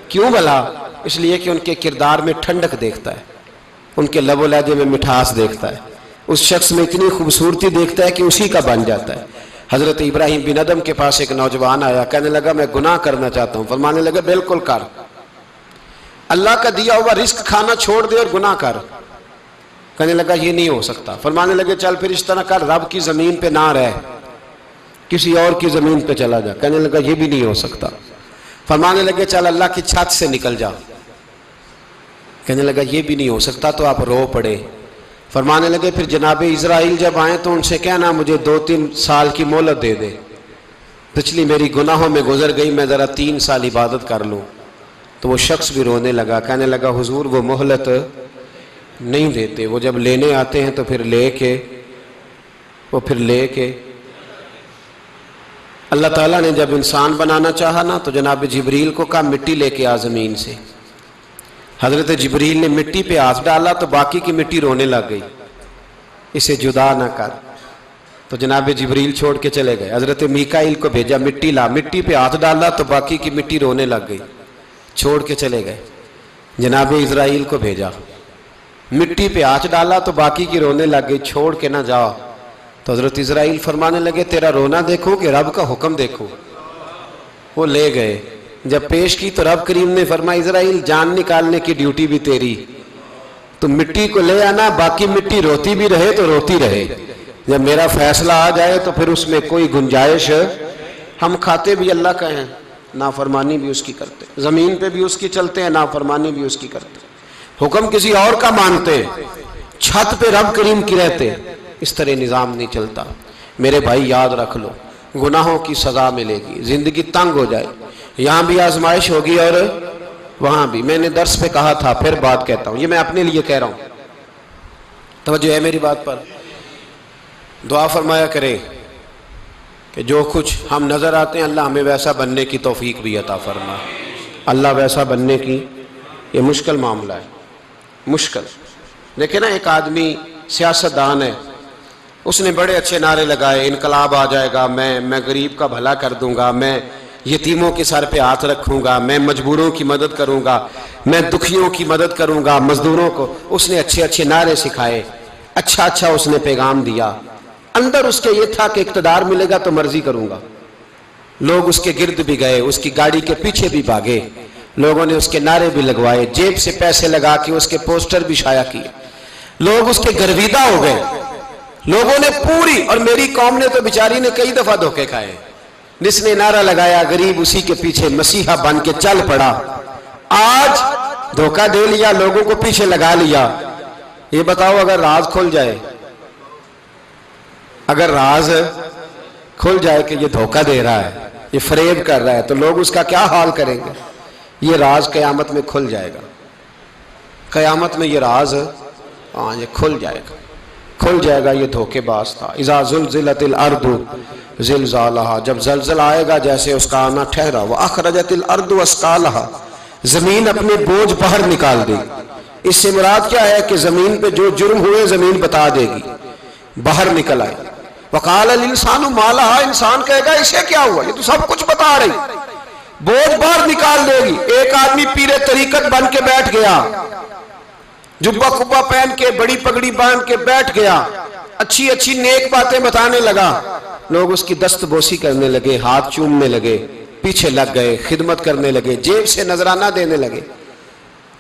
کیوں بھلا؟ اس لیے کہ ان کے کردار میں ٹھنڈک دیکھتا ہے، ان کے لب و لہجے میں مٹھاس دیکھتا ہے، اس شخص میں اتنی خوبصورتی دیکھتا ہے کہ اسی کا بن جاتا ہے۔ حضرت ابراہیم بن ادم کے پاس ایک نوجوان آیا، کہنے لگا میں گناہ کرنا چاہتا ہوں، فرمانے لگا بالکل کر، اللہ کا دیا ہوا رزق کھانا چھوڑ دے اور گناہ کر۔ کہنے لگا یہ نہیں ہو سکتا، فرمانے لگے چل پھر اس طرح کر، رب کی زمین پہ نہ رہ، کسی اور کی زمین پہ چلا جا۔ کہنے لگا یہ بھی نہیں ہو سکتا، فرمانے لگے چل اللہ کی چھت سے نکل جا۔ کہنے لگا یہ بھی نہیں ہو سکتا، تو آپ رو پڑے۔ فرمانے لگے پھر جناب اسرائیل جب آئیں تو ان سے کہنا مجھے 2-3 سال کی مہلت دے دے، پچھلی میری گناہوں میں گزر گئی، میں ذرا 3 سال عبادت کر لوں۔ تو وہ شخص بھی رونے لگا، کہنے لگا حضور وہ مہلت نہیں دیتے، وہ جب لینے آتے ہیں تو پھر لے کے اللہ تعالیٰ نے جب انسان بنانا چاہا نا تو جناب جبریل کو کہا مٹی لے کے آ زمین سے۔ حضرت جبریل نے مٹی پہ ہاتھ ڈالا تو باقی کی مٹی رونے لگ گئی، اسے جدا نہ کر، تو جناب جبریل چھوڑ کے چلے گئے۔ حضرت میکائیل کو بھیجا مٹی لا، مٹی پہ ہاتھ ڈالا تو باقی کی مٹی رونے لگ گئی، چھوڑ کے چلے گئے۔ جناب اسرائیل کو بھیجا، مٹی پہ ہاتھ ڈالا تو باقی کی رونے لگ گئی، چھوڑ کے نہ جاؤ۔ تو حضرت اسرائیل فرمانے لگے تیرا رونا دیکھو کہ رب کا حکم دیکھو۔ وہ لے گئے، جب پیش کی تو رب کریم نے فرمایا اسرائیل جان نکالنے کی ڈیوٹی بھی تیری، تو مٹی کو لے آنا، باقی مٹی روتی بھی رہے تو روتی رہے، جب میرا فیصلہ آ جائے تو پھر اس میں کوئی گنجائش، ہم کھاتے بھی اللہ کا ہیں، نافرمانی بھی اس کی کرتے، زمین پہ بھی اس کی چلتے ہیں، نافرمانی بھی اس کی کرتے، حکم کسی اور کا مانتے، چھت پہ رب کریم کی رہتے، اس طرح نظام نہیں چلتا۔ میرے بھائی یاد رکھ لو، گناہوں کی سزا ملے گی، زندگی تنگ ہو جائے، یہاں بھی آزمائش ہوگی اور وہاں بھی۔ میں نے درس پہ کہا تھا، پھر بات کہتا ہوں، یہ میں اپنے لیے کہہ رہا ہوں، توجہ ہے میری بات پر۔ دعا فرمایا کرے کہ جو کچھ ہم نظر آتے ہیں اللہ ہمیں ویسا بننے کی توفیق بھی عطا فرما۔ اللہ ویسا بننے کی، یہ مشکل معاملہ ہے، مشکل. دیکھیں نا ایک آدمی سیاست دان ہے, اس نے بڑے اچھے نعرے لگائے, انقلاب آ جائے گا, میں غریب کا بھلا کر دوں گا, میں یتیموں کے سر پہ ہاتھ رکھوں گا, میں مجبوروں کی مدد کروں گا, میں دکھیوں کی مدد کروں گا, مزدوروں کو. اس نے اچھے اچھے نعرے سکھائے, اچھا اس نے پیغام دیا. اندر اس کے یہ تھا کہ اقتدار ملے گا تو مرضی کروں گا. لوگ اس کے گرد بھی گئے, اس کی گاڑی کے پیچھے بھی بھاگے, لوگوں نے اس کے نعرے بھی لگوائے, جیب سے پیسے لگا کے اس کے پوسٹر بھی شائع کیے. لوگ اس کے گرویدہ ہو گئے. لوگوں نے پوری, اور میری قوم نے تو بیچاری نے کئی دفعہ دھوکے کھائے. جس نے نعرہ لگایا غریب اسی کے پیچھے مسیحا بن کے چل پڑا. آج دھوکہ دے لیا, لوگوں کو پیچھے لگا لیا. یہ بتاؤ اگر راز کھل جائے, اگر راز کھل جائے کہ یہ دھوکہ دے رہا ہے, یہ فریب کر رہا ہے, تو لوگ اس کا کیا حال کریں گے؟ یہ راز قیامت میں کھل جائے گا. قیامت میں یہ راز یہ کھل جائے گا, کھل جائے گا. یہ دھوکے باز تھا. اذا زلزلت الارض زلزالها, جب زلزلہ آئے گا جیسے اس کا آنا ٹھہرا. واخرجت الارض اثقالها, زمین اپنے بوجھ باہر نکال دے گی. اس سے مراد کیا ہے کہ زمین پہ جو جرم ہوئے زمین بتا دے گی, باہر نکل آئے. وقال الانسان ما لها, انسان کہے گا اسے کیا ہوا, یہ تو سب کچھ بتا رہی. بوجھ باہر نکال دے گی. ایک آدمی پیر طریقت بن کے بیٹھ گیا, جبہ کبہ پہن کے, بڑی پگڑی باندھ کے بیٹھ گیا, اچھی اچھی نیک باتیں بتانے لگا. لوگ اس کی دست بوسی کرنے لگے, ہاتھ چومنے لگے, پیچھے لگ گئے, خدمت کرنے لگے, جیب سے نذرانہ دینے لگے.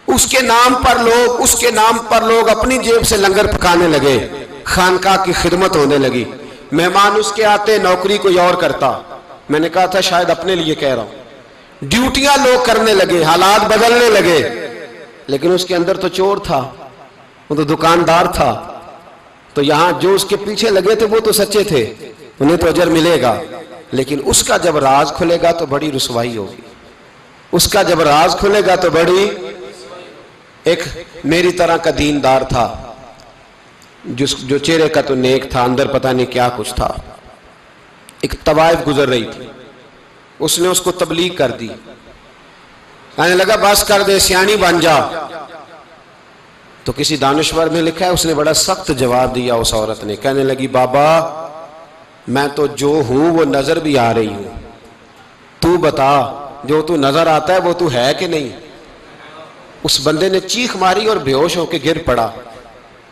اس کے نام پر لوگ اپنی جیب سے لنگر پکانے لگے, خانقاہ کی خدمت ہونے لگی. مہمان اس کے آتے, نوکری کوئی اور کرتا. میں نے کہا تھا شاید اپنے لیے کہہ رہا ہوں. ڈیوٹیاں لوگ کرنے لگے, حالات بدلنے لگے. لیکن اس کے اندر تو چور تھا, وہ تو دکاندار تھا. تو یہاں جو اس کے پیچھے لگے تھے وہ تو سچے تھے, انہیں تو اجر ملے گا. لیکن اس کا جب راز کھلے گا تو بڑی رسوائی ہوگی. اس کا جب راز کھلے گا تو بڑی. ایک میری طرح کا دیندار تھا, جو چہرے کا تو نیک تھا, اندر پتہ نہیں کیا کچھ تھا. ایک طوائف گزر رہی تھی, اس نے اس کو تبلیغ کر دی. کہنے لگا بس کر دے, سیانی بن جا. تو کسی دانشور میں لکھا ہے اس نے بڑا سخت جواب دیا. اس عورت نے کہنے لگی بابا میں تو جو ہوں وہ نظر بھی آ رہی ہوں, تو بتا جو تو نظر آتا ہے وہ تو ہے کہ نہیں. اس بندے نے چیخ ماری اور بے ہوش ہو کے گر پڑا.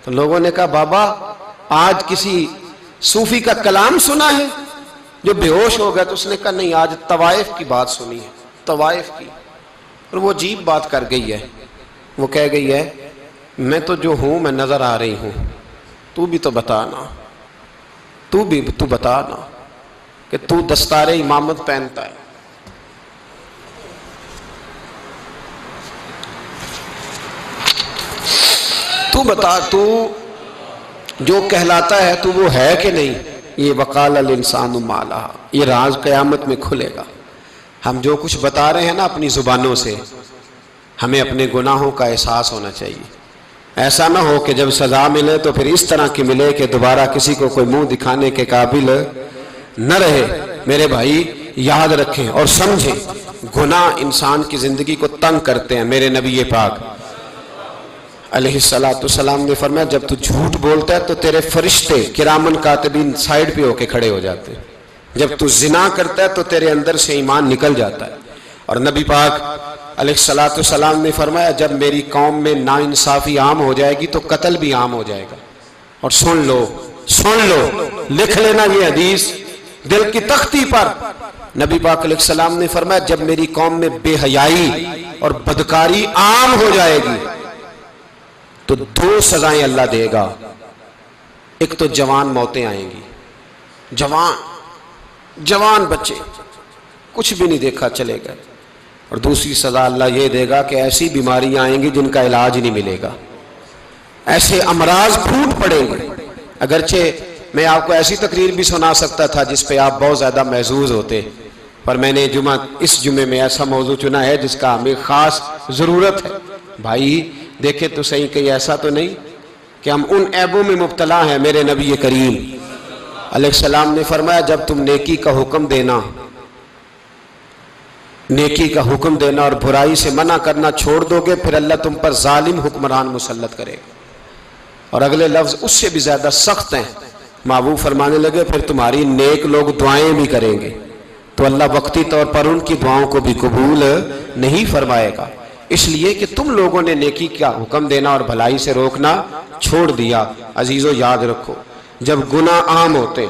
تو لوگوں نے کہا بابا آج کسی صوفی کا کلام سنا ہے جو بے ہوش ہو گیا. تو اس نے کہا نہیں, آج طوائف کی بات سنی ہے, طوائف کی. اور وہ عجیب بات کر گئی ہے. وہ کہہ گئی ہے میں تو جو ہوں میں نظر آ رہی ہوں, تو بھی تو بتانا, تو بتانا کہ تو دستار امامت پہنتا ہے. تو بتا, تو جو کہلاتا ہے تو وہ ہے کہ نہیں. یہ وقال الانسان ما لها, یہ راز قیامت میں کھلے گا. ہم جو کچھ بتا رہے ہیں نا اپنی زبانوں سے, ہمیں اپنے گناہوں کا احساس ہونا چاہیے. ایسا نہ ہو کہ جب سزا ملے تو پھر اس طرح کی ملے کہ دوبارہ کسی کو کوئی منہ دکھانے کے قابل نہ رہے. میرے بھائی یاد رکھیں اور سمجھیں, گناہ انسان کی زندگی کو تنگ کرتے ہیں. میرے نبی پاک علیہ السلام نے فرمایا جب تو جھوٹ بولتا ہے تو تیرے فرشتے کرامن کاتبین سائیڈ پہ ہو کے کھڑے ہو جاتے ہیں. جب تو زنا کرتا ہے تو تیرے اندر سے ایمان نکل جاتا ہے. اور نبی پاک علیہ السلام نے فرمایا جب میری قوم میں ناانصافی عام ہو جائے گی تو قتل بھی عام ہو جائے گا. اور سن لو, لکھ لینا یہ حدیث دل کی تختی پر. نبی پاک علیہ السلام نے فرمایا جب میری قوم میں بے حیائی اور بدکاری عام ہو جائے گی تو 2 سزائیں اللہ دے گا. ایک تو جوان موتیں آئیں گی, جوان بچے کچھ بھی نہیں دیکھا چلے گئے. اور دوسری سزا اللہ یہ دے گا کہ ایسی بیماریاں آئیں گی جن کا علاج نہیں ملے گا, ایسے امراض پھوٹ پڑیں گے. اگرچہ میں آپ کو ایسی تقریر بھی سنا سکتا تھا جس پہ آپ بہت زیادہ محظوظ ہوتے, پر میں نے اس جمعے میں ایسا موضوع چنا ہے جس کا ہمیں خاص ضرورت ہے. بھائی دیکھیں تو صحیح کہ ایسا تو نہیں کہ ہم ان عیبوں میں مبتلا ہیں. میرے نبی کریم علیہ السلام نے فرمایا جب تم نیکی کا حکم دینا نیکی کا حکم دینا اور برائی سے منع کرنا چھوڑ دو گے، پھر اللہ تم پر ظالم حکمران مسلط کرے گا۔ اور اگلے لفظ اس سے بھی زیادہ سخت ہیں۔ محبوب فرمانے لگے پھر تمہاری نیک لوگ دعائیں بھی کریں گے تو اللہ وقتی طور پر ان کی دعاؤں کو بھی قبول نہیں فرمائے گا، اس لیے کہ تم لوگوں نے نیکی کا حکم دینا اور بھلائی سے روکنا چھوڑ دیا۔ عزیزو یاد رکھو، جب گناہ عام ہوتے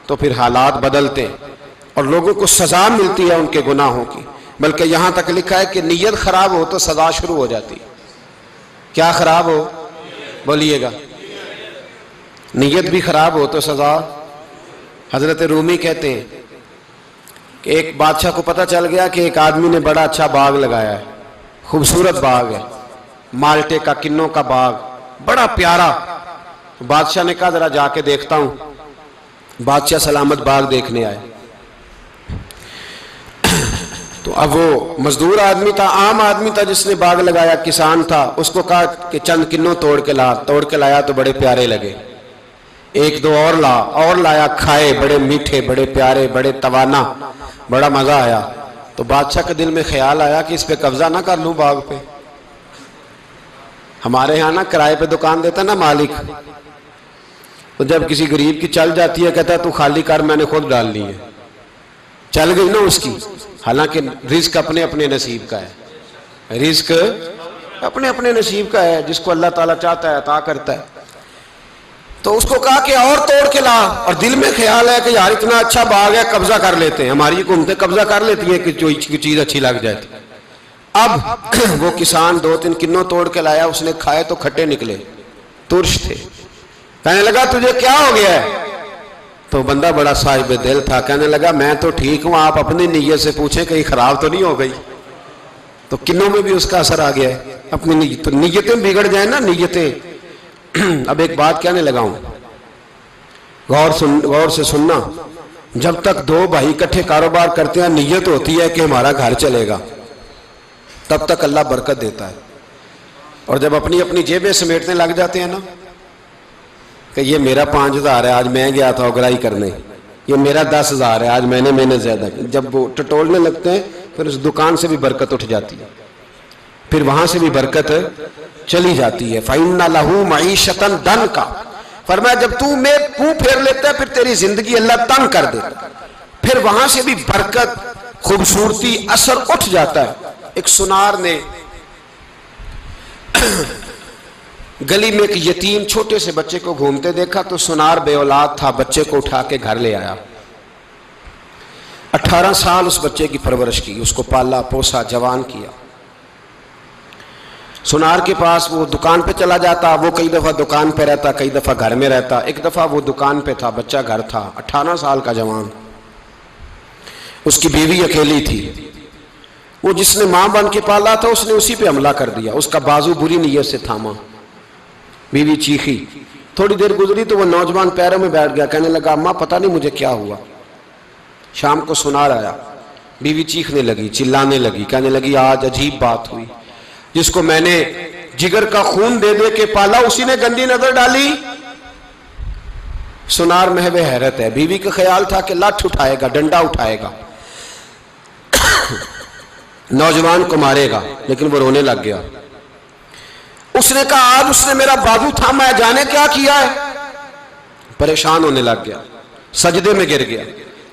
تو پھر حالات بدلتے اور لوگوں کو سزا ملتی ہے ان کے گناہوں کی، بلکہ یہاں تک لکھا ہے کہ نیت خراب ہو تو سزا شروع ہو جاتی۔ کیا خراب ہو؟ بولیے گا۔ نیت بھی خراب ہو تو سزا۔ حضرت رومی کہتے ہیں کہ ایک بادشاہ کو پتہ چل گیا کہ ایک آدمی نے بڑا اچھا باغ لگایا ہے، خوبصورت باغ ہے، مالٹے کا، کنوں کا باغ، بڑا پیارا۔ بادشاہ نے کہا ذرا جا کے دیکھتا ہوں۔ بادشاہ سلامت باغ دیکھنے آئے تو اب وہ مزدور آدمی تھا، عام آدمی تھا جس نے باغ لگایا، کسان تھا، اس کو کہا کہ چند کنوں توڑ کے لایا تو بڑے پیارے لگے۔ ایک دو اور لایا، کھائے، بڑے میٹھے، بڑے پیارے، بڑے توانا، بڑا مزہ آیا۔ تو بادشاہ کے دل میں خیال آیا کہ اس پہ قبضہ نہ کر لوں باغ پہ۔ ہمارے ہاں نا کرائے پہ دکان دیتا نا مالک، تو جب کسی غریب کی چل جاتی ہے کہتا ہے تو خالی کر، میں نے خود ڈال لی ہے۔ چل گئی نا اس کی، حالانکہ رزق اپنے اپنے نصیب کا ہے، رزق اپنے اپنے نصیب کا ہے، جس کو اللہ تعالیٰ چاہتا ہے عطا کرتا ہے۔ تو اس کو کہا کہ اور توڑ کے لا، اور دل میں خیال ہے کہ یار اتنا اچھا باغ ہے، قبضہ کر لیتے ہیں، ہماری حکومتیں قبضہ کر لیتی ہیں کہ جو چیز اچھی لگ جائے۔ اب وہ کسان دو تین کنوں توڑ کے لایا، اس نے کھائے تو کھٹے نکلے، ترش تھے۔ کہنے لگا تجھے کیا ہو گیا ہے؟ تو بندہ بڑا صاحب دل تھا، کہنے لگا میں تو ٹھیک ہوں، آپ اپنی نیت سے پوچھیں کہیں خراب تو نہیں ہو گئی۔ تو کنوں میں بھی اس کا اثر آ گیا ہے، اپنی نیت، تو نیتیں بگڑ جائیں نا، نیتیں۔ اب ایک بات کہنے لگا ہوں، غور سے سننا، جب تک دو بھائی اکٹھے کاروبار کرتے ہیں نیت ہوتی ہے کہ ہمارا گھر چلے گا، تب تک اللہ برکت دیتا ہے۔ اور جب اپنی اپنی جیبیں سمیٹنے لگ جاتے ہیں نا کہ یہ میرا 5000 ہے، آج میں گیا تھا اگرائی کرنے، یہ میرا 10,000 ہے، آج میں نے زیادہ کی، جب وہ ٹٹولنے لگتے ہیں پھر اس دکان سے بھی برکت اٹھ جاتی ہے، پھر وہاں سے بھی برکت چلی جاتی ہے۔ فَإِنَّ لَهُ مَعِيشَةً ضَنْكَ، فرمایا جب تو میں منہ پھیر لیتا ہے پھر تیری زندگی اللہ تنگ کر دیتا، پھر وہاں سے بھی برکت، خوبصورتی، اثر اٹھ جاتا ہے۔ ایک سنار نے گلی میں ایک یتیم چھوٹے سے بچے کو گھومتے دیکھا تو سنار بے اولاد تھا، بچے کو اٹھا کے گھر لے آیا، 18 سال اس بچے کی پرورش کی، اس کو پالا پوسا، جوان کیا۔ سنار کے پاس وہ دکان پہ چلا جاتا، وہ کئی دفعہ دکان پہ رہتا، کئی دفعہ گھر میں رہتا۔ ایک دفعہ وہ دکان پہ تھا، بچہ گھر تھا، 18 سال کا جوان، اس کی بیوی اکیلی تھی۔ وہ جس نے ماں بن کے پالا تھا اس نے اسی پہ حملہ کر دیا، اس کا بازو بری نیت سے تھاما، بیوی چیخی۔ تھوڑی دیر گزری تو وہ نوجوان پیروں میں بیٹھ گیا، کہنے لگا اماں پتہ نہیں مجھے کیا ہوا۔ شام کو سنار آیا، بیوی چیخنے لگی، چلانے لگی، کہنے لگی آج عجیب بات ہوئی، جس کو میں نے جگر کا خون دے دے کے پالا اسی نے گندی نظر ڈالی۔ سنار محو حیرت ہے، بیوی کا خیال تھا کہ لٹھ اٹھائے گا، ڈنڈا اٹھائے گا، نوجوان کو مارے گا، لیکن وہ رونے لگ گیا۔ اس نے کہا آج اس نے میرا بازو تھاما ہے، جانے کیا کیا ہے؟ پریشان ہونے لگ گیا، سجدے میں گر گیا،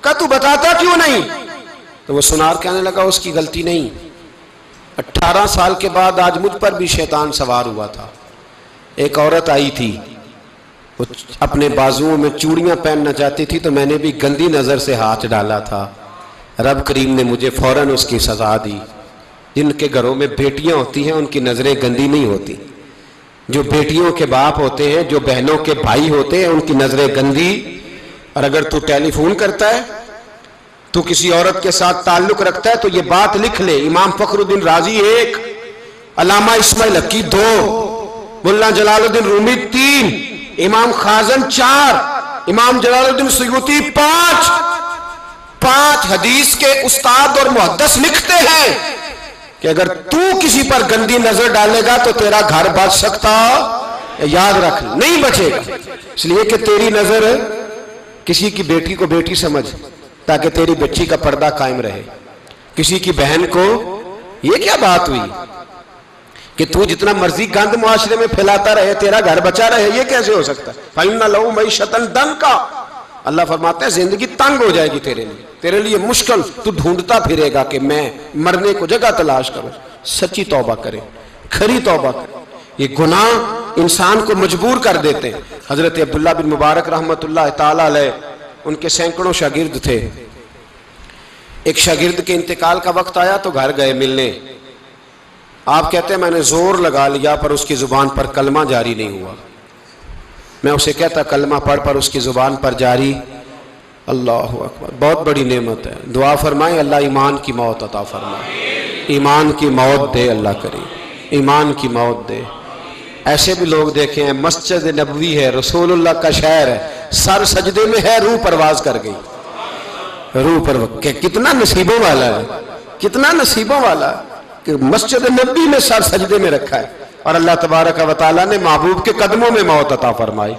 کہا تو بتاتا کیوں نہیں؟ تو وہ سنار کہنے لگا اس کی غلطی نہیں، 18 سال کے بعد آج مجھ پر بھی شیطان سوار ہوا تھا۔ ایک عورت آئی تھی، وہ اپنے بازوؤں میں چوڑیاں پہننا چاہتی تھی تو میں نے بھی گندی نظر سے ہاتھ ڈالا تھا، رب کریم نے مجھے فوراً اس کی سزا دی۔ جن کے گھروں میں بیٹیاں ہوتی ہیں ان کی نظریں گندی نہیں ہوتی، جو بیٹیوں کے باپ ہوتے ہیں، جو بہنوں کے بھائی ہوتے ہیں، ان کی نظریں گندی۔ اور اگر تو ٹیلی فون کرتا ہے، تو کسی عورت کے ساتھ تعلق رکھتا ہے تو یہ بات لکھ لے، امام فخر الدین رازی 1، علامہ اسماعیل حقی 2، ملا جلال الدین رومی 3، امام خازن 4، امام جلال الدین سیوطی 5 حدیث کے استاد اور محدث لکھتے ہیں کہ اگر تو کسی پر گندی نظر ڈالے گا تو تیرا گھر بچ سکتا، یاد رکھ نہیں بچے گا، اس لیے کہ تیری نظر کسی کی بیٹی کو بیٹی سمجھ، تاکہ تیری بچی کا پردہ قائم رہے۔ کسی کی بہن کو یہ کیا بات ہوئی کہ تو جتنا مرضی گند معاشرے میں پھیلاتا رہے تیرا گھر بچا رہے؟ یہ کیسے ہو سکتا ہے؟ فَإِنَّ لَهُ مَعِيشَةً ضَنْكَ، اللہ فرماتے ہیں زندگی تنگ ہو جائے گی تیرے لیے مشکل، تو ڈھونڈتا پھرے گا کہ میں مرنے کو جگہ تلاش کروں۔ سچی توبہ کرے، کھری توبہ کرے۔ یہ گناہ انسان کو مجبور کر دیتے ہیں۔ حضرت عبداللہ بن مبارک رحمۃ اللہ تعالی علیہ، ان کے سینکڑوں شاگرد تھے، ایک شاگرد کے انتقال کا وقت آیا تو گھر گئے ملنے۔ آپ کہتے ہیں میں نے زور لگا لیا پر اس کی زبان پر کلمہ جاری نہیں ہوا۔ میں اسے کہتا کلمہ پڑھ پر اس کی زبان پر جاری۔ اللہ اکبر، بہت بڑی نعمت ہے۔ دعا فرمائیں اللہ ایمان کی موت عطا فرمائے، ایمان کی موت دے اللہ کریم، ایمان کی موت دے۔ ایسے بھی لوگ دیکھے ہیں، مسجد نبوی ہے، رسول اللہ کا شہر ہے، سر سجدے میں ہے، روح پرواز کر گئی، روح پر کتنا نصیبوں والا ہے، کتنا نصیبوں والا ہے کہ مسجد نبی میں سر سجدے میں رکھا ہے اور اللہ تبارک و تعالیٰ نے محبوب کے قدموں میں موت عطا فرمائی۔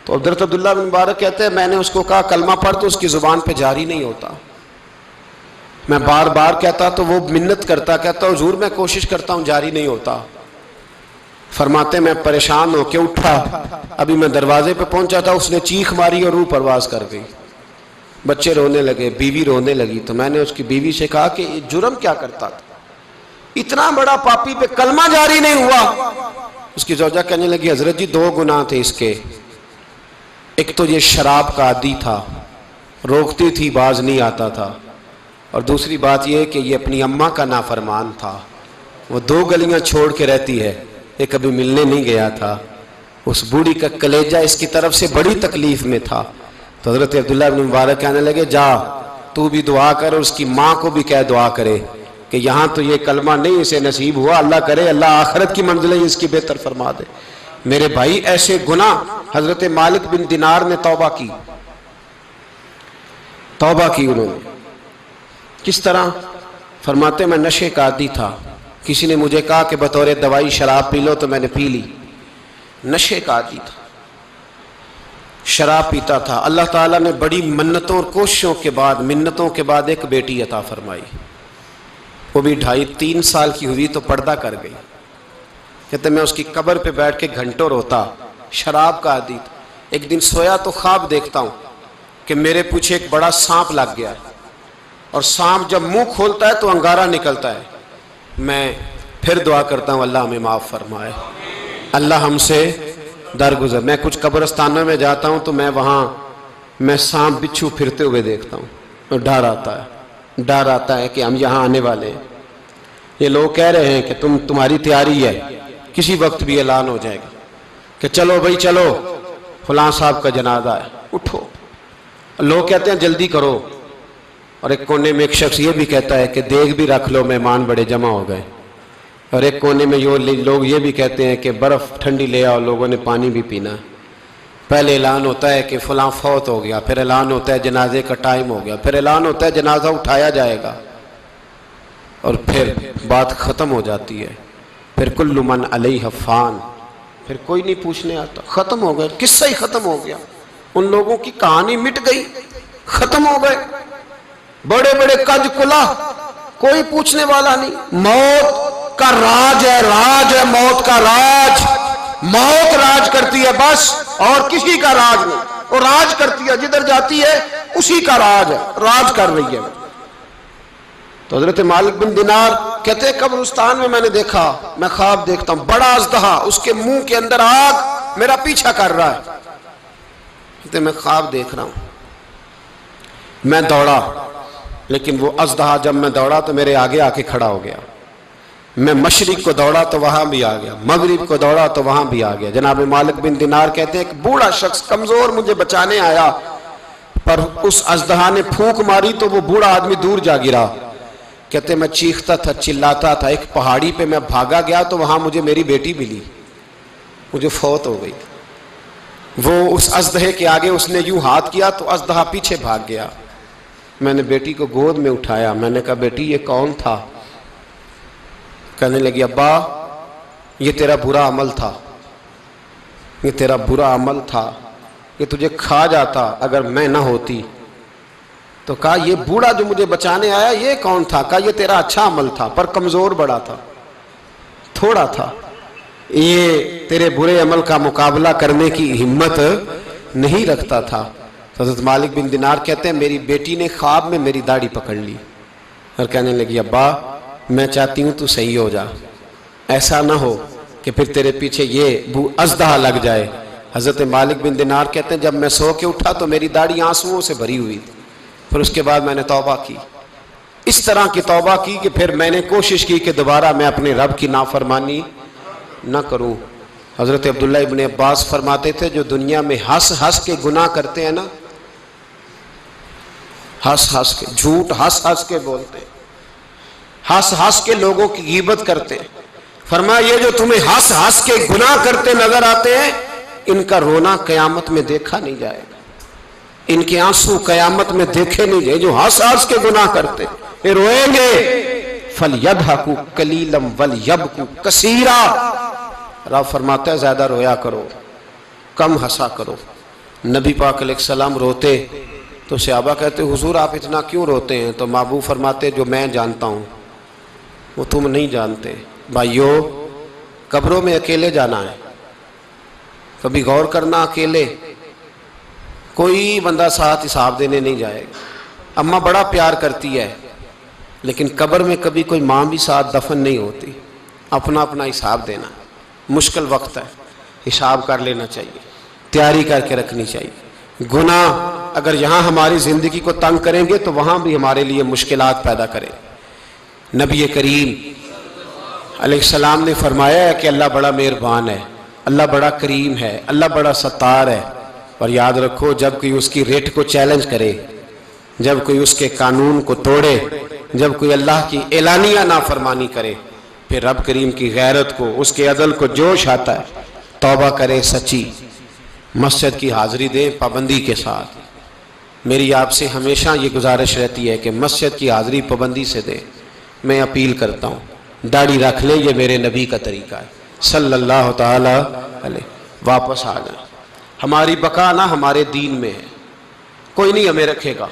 تو حضرت عبداللہ بن مبارک کہتے ہیں میں نے اس کو کہا کلمہ پڑھ تو اس کی زبان پہ جاری نہیں ہوتا۔ میں بار بار کہتا تو وہ منت کرتا، کہتا حضور میں کوشش کرتا ہوں جاری نہیں ہوتا۔ فرماتے میں پریشان ہو کے اٹھا، ابھی میں دروازے پہ پہنچا تھا، اس نے چیخ ماری اور روح پرواز کر گئی۔ بچے رونے لگے، بیوی رونے لگی، تو میں نے اس کی بیوی سے کہا کہ یہ جرم کیا کرتا تھا، اتنا بڑا پاپی پہ کلمہ جاری نہیں ہوا۔ اس کی زوجہ کہنے لگی حضرت جی دو گناہ تھے اس کے، ایک تو یہ شراب کا عادی تھا، روکتی تھی باز نہیں آتا تھا، اور دوسری بات یہ کہ یہ اپنی اماں کا نافرمان تھا، وہ 2 گلیاں چھوڑ کے رہتی ہے، یہ کبھی ملنے نہیں گیا تھا، اس بوڑھی کا کلیجہ اس کی طرف سے بڑی تکلیف میں تھا۔ تو حضرت عبداللہ بن مبارک کہنے لگے جا تو بھی دعا کر اور اس کی ماں کو بھی کہہ دعا کرے کہ یہاں تو یہ کلمہ نہیں اسے نصیب ہوا، اللہ کرے اللہ آخرت کی منزلیں اس کی بہتر فرما دے۔ میرے بھائی ایسے گناہ، حضرت مالک بن دینار نے توبہ کی، توبہ کی انہوں نے۔ کس طرح؟ فرماتے میں نشے کا عادی تھا، کسی نے مجھے کہا کہ بطور دوائی شراب پی لو تو میں نے پی لی، نشے کا عادی تھا، شراب پیتا تھا۔ اللہ تعالیٰ نے بڑی منتوں اور کوششوں کے بعد، منتوں کے بعد ایک بیٹی عطا فرمائی، وہ بھی 2.5-3 سال کی ہوئی تو پردہ کر گئی۔ کہتے میں اس کی قبر پہ بیٹھ کے گھنٹوں روتا، شراب کا عادی تھا۔ ایک دن سویا تو خواب دیکھتا ہوں کہ میرے پیچھے ایک بڑا سانپ لگ گیا، اور سانپ جب منہ کھولتا ہے تو انگارہ نکلتا ہے۔ میں پھر دعا کرتا ہوں اللہ ہمیں معاف فرمائے، اللہ ہم سے درگزر۔ میں کچھ قبرستانوں میں جاتا ہوں تو میں سانپ بچھو پھرتے ہوئے دیکھتا ہوں اور ڈر آتا ہے کہ ہم یہاں آنے والے ہیں۔ یہ لوگ کہہ رہے ہیں کہ تمہاری تیاری ہے، کسی وقت بھی اعلان ہو جائے گا کہ چلو بھائی چلو فلاں صاحب کا جنازہ ہے، اٹھو۔ لوگ کہتے ہیں جلدی کرو، اور ایک کونے میں ایک شخص یہ بھی کہتا ہے کہ دیگ بھی رکھ لو مہمان بڑے جمع ہو گئے، اور ایک کونے میں لوگ یہ بھی کہتے ہیں کہ برف ٹھنڈی لے آؤ، لوگوں نے پانی بھی پینا۔ پہلے اعلان ہوتا ہے کہ فلاں فوت ہو گیا، پھر اعلان ہوتا ہے جنازے کا ٹائم ہو گیا، پھر اعلان ہوتا ہے جنازہ اٹھایا جائے گا، اور پھر بات ختم ہو جاتی ہے۔ پھر کل من علیہ فان، پھر کوئی نہیں پوچھنے آتا، ختم ہو گئے، قصہ ہی ختم ہو گیا، ان لوگوں کی کہانی مٹ گئی، ختم ہو گئے، بڑے بڑے قد کلا، کوئی پوچھنے والا نہیں۔ موت کا راج ہے، راج ہے موت کا راج، موت راج کرتی ہے بس، اور کسی کا راج نہیں، وہ راج کرتی ہے، جدھر جاتی ہے اسی کا راج ہے، راج کر رہی ہے۔ تو حضرت مالک بن دینار کہتے ہیں قبرستان میں نے دیکھا، میں خواب دیکھتا ہوں بڑا اژدہا، اس کے منہ کے اندر آگ میرا پیچھا کر رہا ہے۔ کہتے ہیں میں خواب دیکھ رہا ہوں، میں دوڑا، لیکن وہ اژدہا جب میں دوڑا تو میرے آگے آ کے کھڑا ہو گیا۔ میں مشرق کو دوڑا تو وہاں بھی آ گیا، مغرب کو دوڑا تو وہاں بھی آ گیا۔ جناب مالک بن دینار کہتے ہیں ایک بوڑھا شخص کمزور مجھے بچانے آیا، پر اس اژدہا نے پھونک ماری تو وہ بوڑھا آدمی دور جا گرا۔ کہتے میں چیختا تھا، چلاتا تھا، ایک پہاڑی پہ میں بھاگا گیا تو وہاں مجھے میری بیٹی ملی، مجھے فوت ہو گئی۔ وہ اس اژدہے کے آگے اس نے یوں ہاتھ کیا تو اژدہا پیچھے بھاگ گیا۔ میں نے بیٹی کو گود میں اٹھایا، میں نے کہا بیٹی یہ کون تھا؟ کہنے لگی ابا یہ تیرا برا عمل تھا، یہ تیرا برا عمل تھا، یہ تجھے کھا جاتا اگر میں نہ ہوتی۔ تو کہا یہ بوڑھا جو مجھے بچانے آیا یہ کون تھا؟ کہا یہ تیرا اچھا عمل تھا پر کمزور بڑا تھا، تھوڑا تھا، یہ تیرے برے عمل کا مقابلہ کرنے کی ہمت نہیں رکھتا تھا۔ حضرت مالک بن دینار کہتے ہیں میری بیٹی نے خواب میں میری داڑھی پکڑ لی اور کہنے لگی ابا میں چاہتی ہوں تو صحیح ہو جا، ایسا نہ ہو کہ پھر تیرے پیچھے یہ ازدہا لگ جائے۔ حضرت مالک بن دینار کہتے ہیں جب میں سو کے اٹھا تو میری داڑھی آنسوؤں سے بھری ہوئی تھی، پھر اس کے بعد میں نے توبہ کی، اس طرح کی توبہ کی کہ پھر میں نے کوشش کی کہ دوبارہ میں اپنے رب کی نافرمانی نہ کروں۔ حضرت عبداللہ ابن عباس فرماتے تھے جو دنیا میں ہنس ہنس کے گناہ کرتے ہیں نا، ہنس ہنس کے جھوٹ ہنس ہنس کے بولتے ہیں، ہنس ہنس کے لوگوں کی غیبت کرتے ہیں، فرمایا یہ جو تمہیں ہنس ہنس کے گناہ کرتے نظر آتے ہیں ان کا رونا قیامت میں دیکھا نہیں جائے گا، ان کے آنسو قیامت میں دیکھے نہیں جائے۔ جو ہنس ہنس کے گناہ کرتے یہ روئیں گے، فَلْيَضْحَكُوا قَلِيلًا وَلْيَبْكُوا كَثِيرًا، رب فرماتا ہے زیادہ رویا کرو کم ہنسا کرو۔ نبی پاک علیہ السلام روتے تو صحابہ کہتے حضور آپ اتنا کیوں روتے ہیں؟ تو محبوب فرماتے جو میں جانتا ہوں وہ تم نہیں جانتے۔ بھائیو قبروں میں اکیلے جانا ہے، کبھی غور کرنا، اکیلے کوئی بندہ ساتھ حساب دینے نہیں جائے گا۔ اماں بڑا پیار کرتی ہے لیکن قبر میں کبھی کوئی ماں بھی ساتھ دفن نہیں ہوتی، اپنا اپنا حساب دینا، مشکل وقت ہے، حساب کر لینا چاہیے، تیاری کر کے رکھنی چاہیے۔ گناہ اگر یہاں ہماری زندگی کو تنگ کریں گے تو وہاں بھی ہمارے لیے مشکلات پیدا کریں۔ نبی کریم علیہ السلام نے فرمایا ہے کہ اللہ بڑا مہربان ہے، اللہ بڑا کریم ہے، اللہ بڑا ستار ہے، اور یاد رکھو جب کوئی اس کی ریٹ کو چیلنج کرے، جب کوئی اس کے قانون کو توڑے، جب کوئی اللہ کی اعلانیہ نافرمانی کرے، پھر رب کریم کی غیرت کو، اس کے عدل کو جوش آتا ہے، توبہ کرے سچی، مسجد کی حاضری دیں پابندی کے ساتھ۔ میری آپ سے ہمیشہ یہ گزارش رہتی ہے کہ مسجد کی حاضری پابندی سے دیں۔ میں اپیل کرتا ہوں داڑھی رکھ لیں، یہ میرے نبی کا طریقہ ہے صلی اللہ تعالی علیہ۔ واپس آ جائیں، ہماری بقا نہ ہمارے دین میں ہے، کوئی نہیں ہمیں رکھے گا،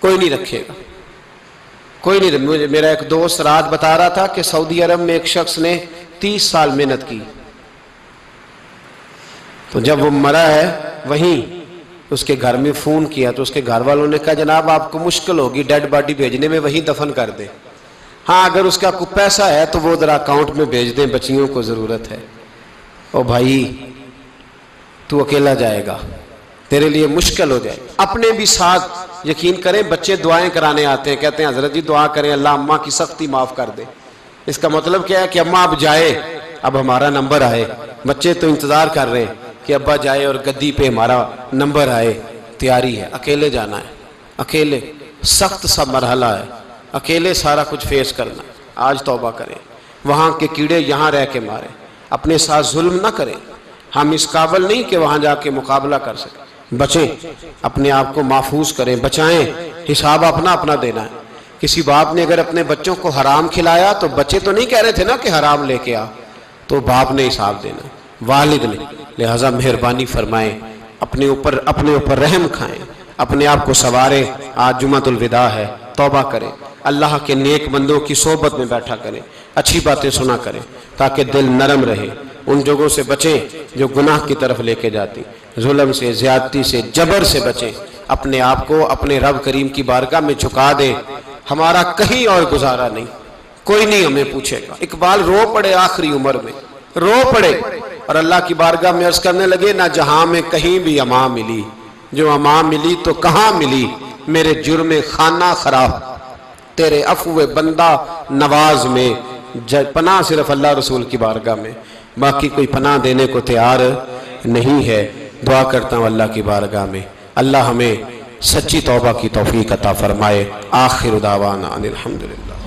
کوئی نہیں رکھے گا، کوئی نہیں۔ میرا ایک دوست رات بتا رہا تھا کہ سعودی عرب میں ایک شخص نے 30 سال محنت کی، تو جب وہ مرا ہے وہیں اس کے گھر میں فون کیا تو اس کے گھر والوں نے کہا جناب آپ کو مشکل ہوگی ڈیڈ باڈی بھیجنے میں، وہیں دفن کر دیں، ہاں اگر اس کا کوئی پیسہ ہے تو وہ ذرا اکاؤنٹ میں بھیج دیں، بچیوں کو ضرورت ہے۔ او بھائی تو اکیلا جائے گا، تیرے لیے مشکل ہو جائے۔ اپنے بھی ساتھ یقین کریں، بچے دعائیں کرانے آتے ہیں، کہتے ہیں حضرت جی دعا کریں اللہ اماں کی سختی معاف کر دے۔ اس کا مطلب کیا ہے کہ اماں اب جائے، اب ہمارا نمبر آئے۔ بچے تو انتظار کر رہے ہیں کہ ابا جائے اور گدی پہ ہمارا نمبر آئے۔ تیاری ہے، اکیلے جانا ہے، اکیلے سخت سا مرحلہ ہے، اکیلے سارا کچھ فیس کرنا۔ آج توبہ کریں، وہاں کے کیڑے یہاں رہ کے ماریں، اپنے ساتھ ظلم نہ کریں۔ ہم اس قابل نہیں کہ وہاں جا کے مقابلہ کر سکیں، بچیں، اپنے آپ کو محفوظ کریں، بچائیں، حساب اپنا اپنا دینا ہے۔ کسی باپ نے اگر اپنے بچوں کو حرام کھلایا تو بچے تو نہیں کہہ رہے تھے نا کہ حرام لے کے آ، تو باپ نے حساب دینا، والد نے۔ لہٰذا مہربانی فرمائیں، اپنے اوپر رحم کھائیں، اپنے آپ کو سنواریں۔ آج جمعۃ الوداع ہے، توبہ کریں، اللہ کے نیک بندوں کی صحبت میں بیٹھا کریں، اچھی باتیں سنا کریں تاکہ دل نرم رہے۔ ان جگہوں سے بچیں جو گناہ کی طرف لے کے جاتی، ظلم سے، زیادتی سے، جبر سے بچیں۔ اپنے آپ کو اپنے رب کریم کی بارگاہ میں جھکا دیں۔ ہمارا کہیں اور گزارا نہیں، کوئی نہیں ہمیں پوچھے گا۔ اقبال رو پڑے آخری عمر میں، رو پڑے اور اللہ کی بارگاہ میں عرض کرنے لگے نہ جہاں میں کہیں بھی امان ملی، جو امان ملی تو کہاں ملی، میرے جرم خانہ خراب تیرے عفو بندہ نواز میں، پناہ صرف اللہ رسول کی بارگاہ میں، باقی کوئی پناہ دینے کو تیار نہیں ہے۔ دعا کرتا ہوں اللہ کی بارگاہ میں اللہ ہمیں سچی توبہ کی توفیق عطا فرمائے۔ آخر دعوانا ان الحمدللہ۔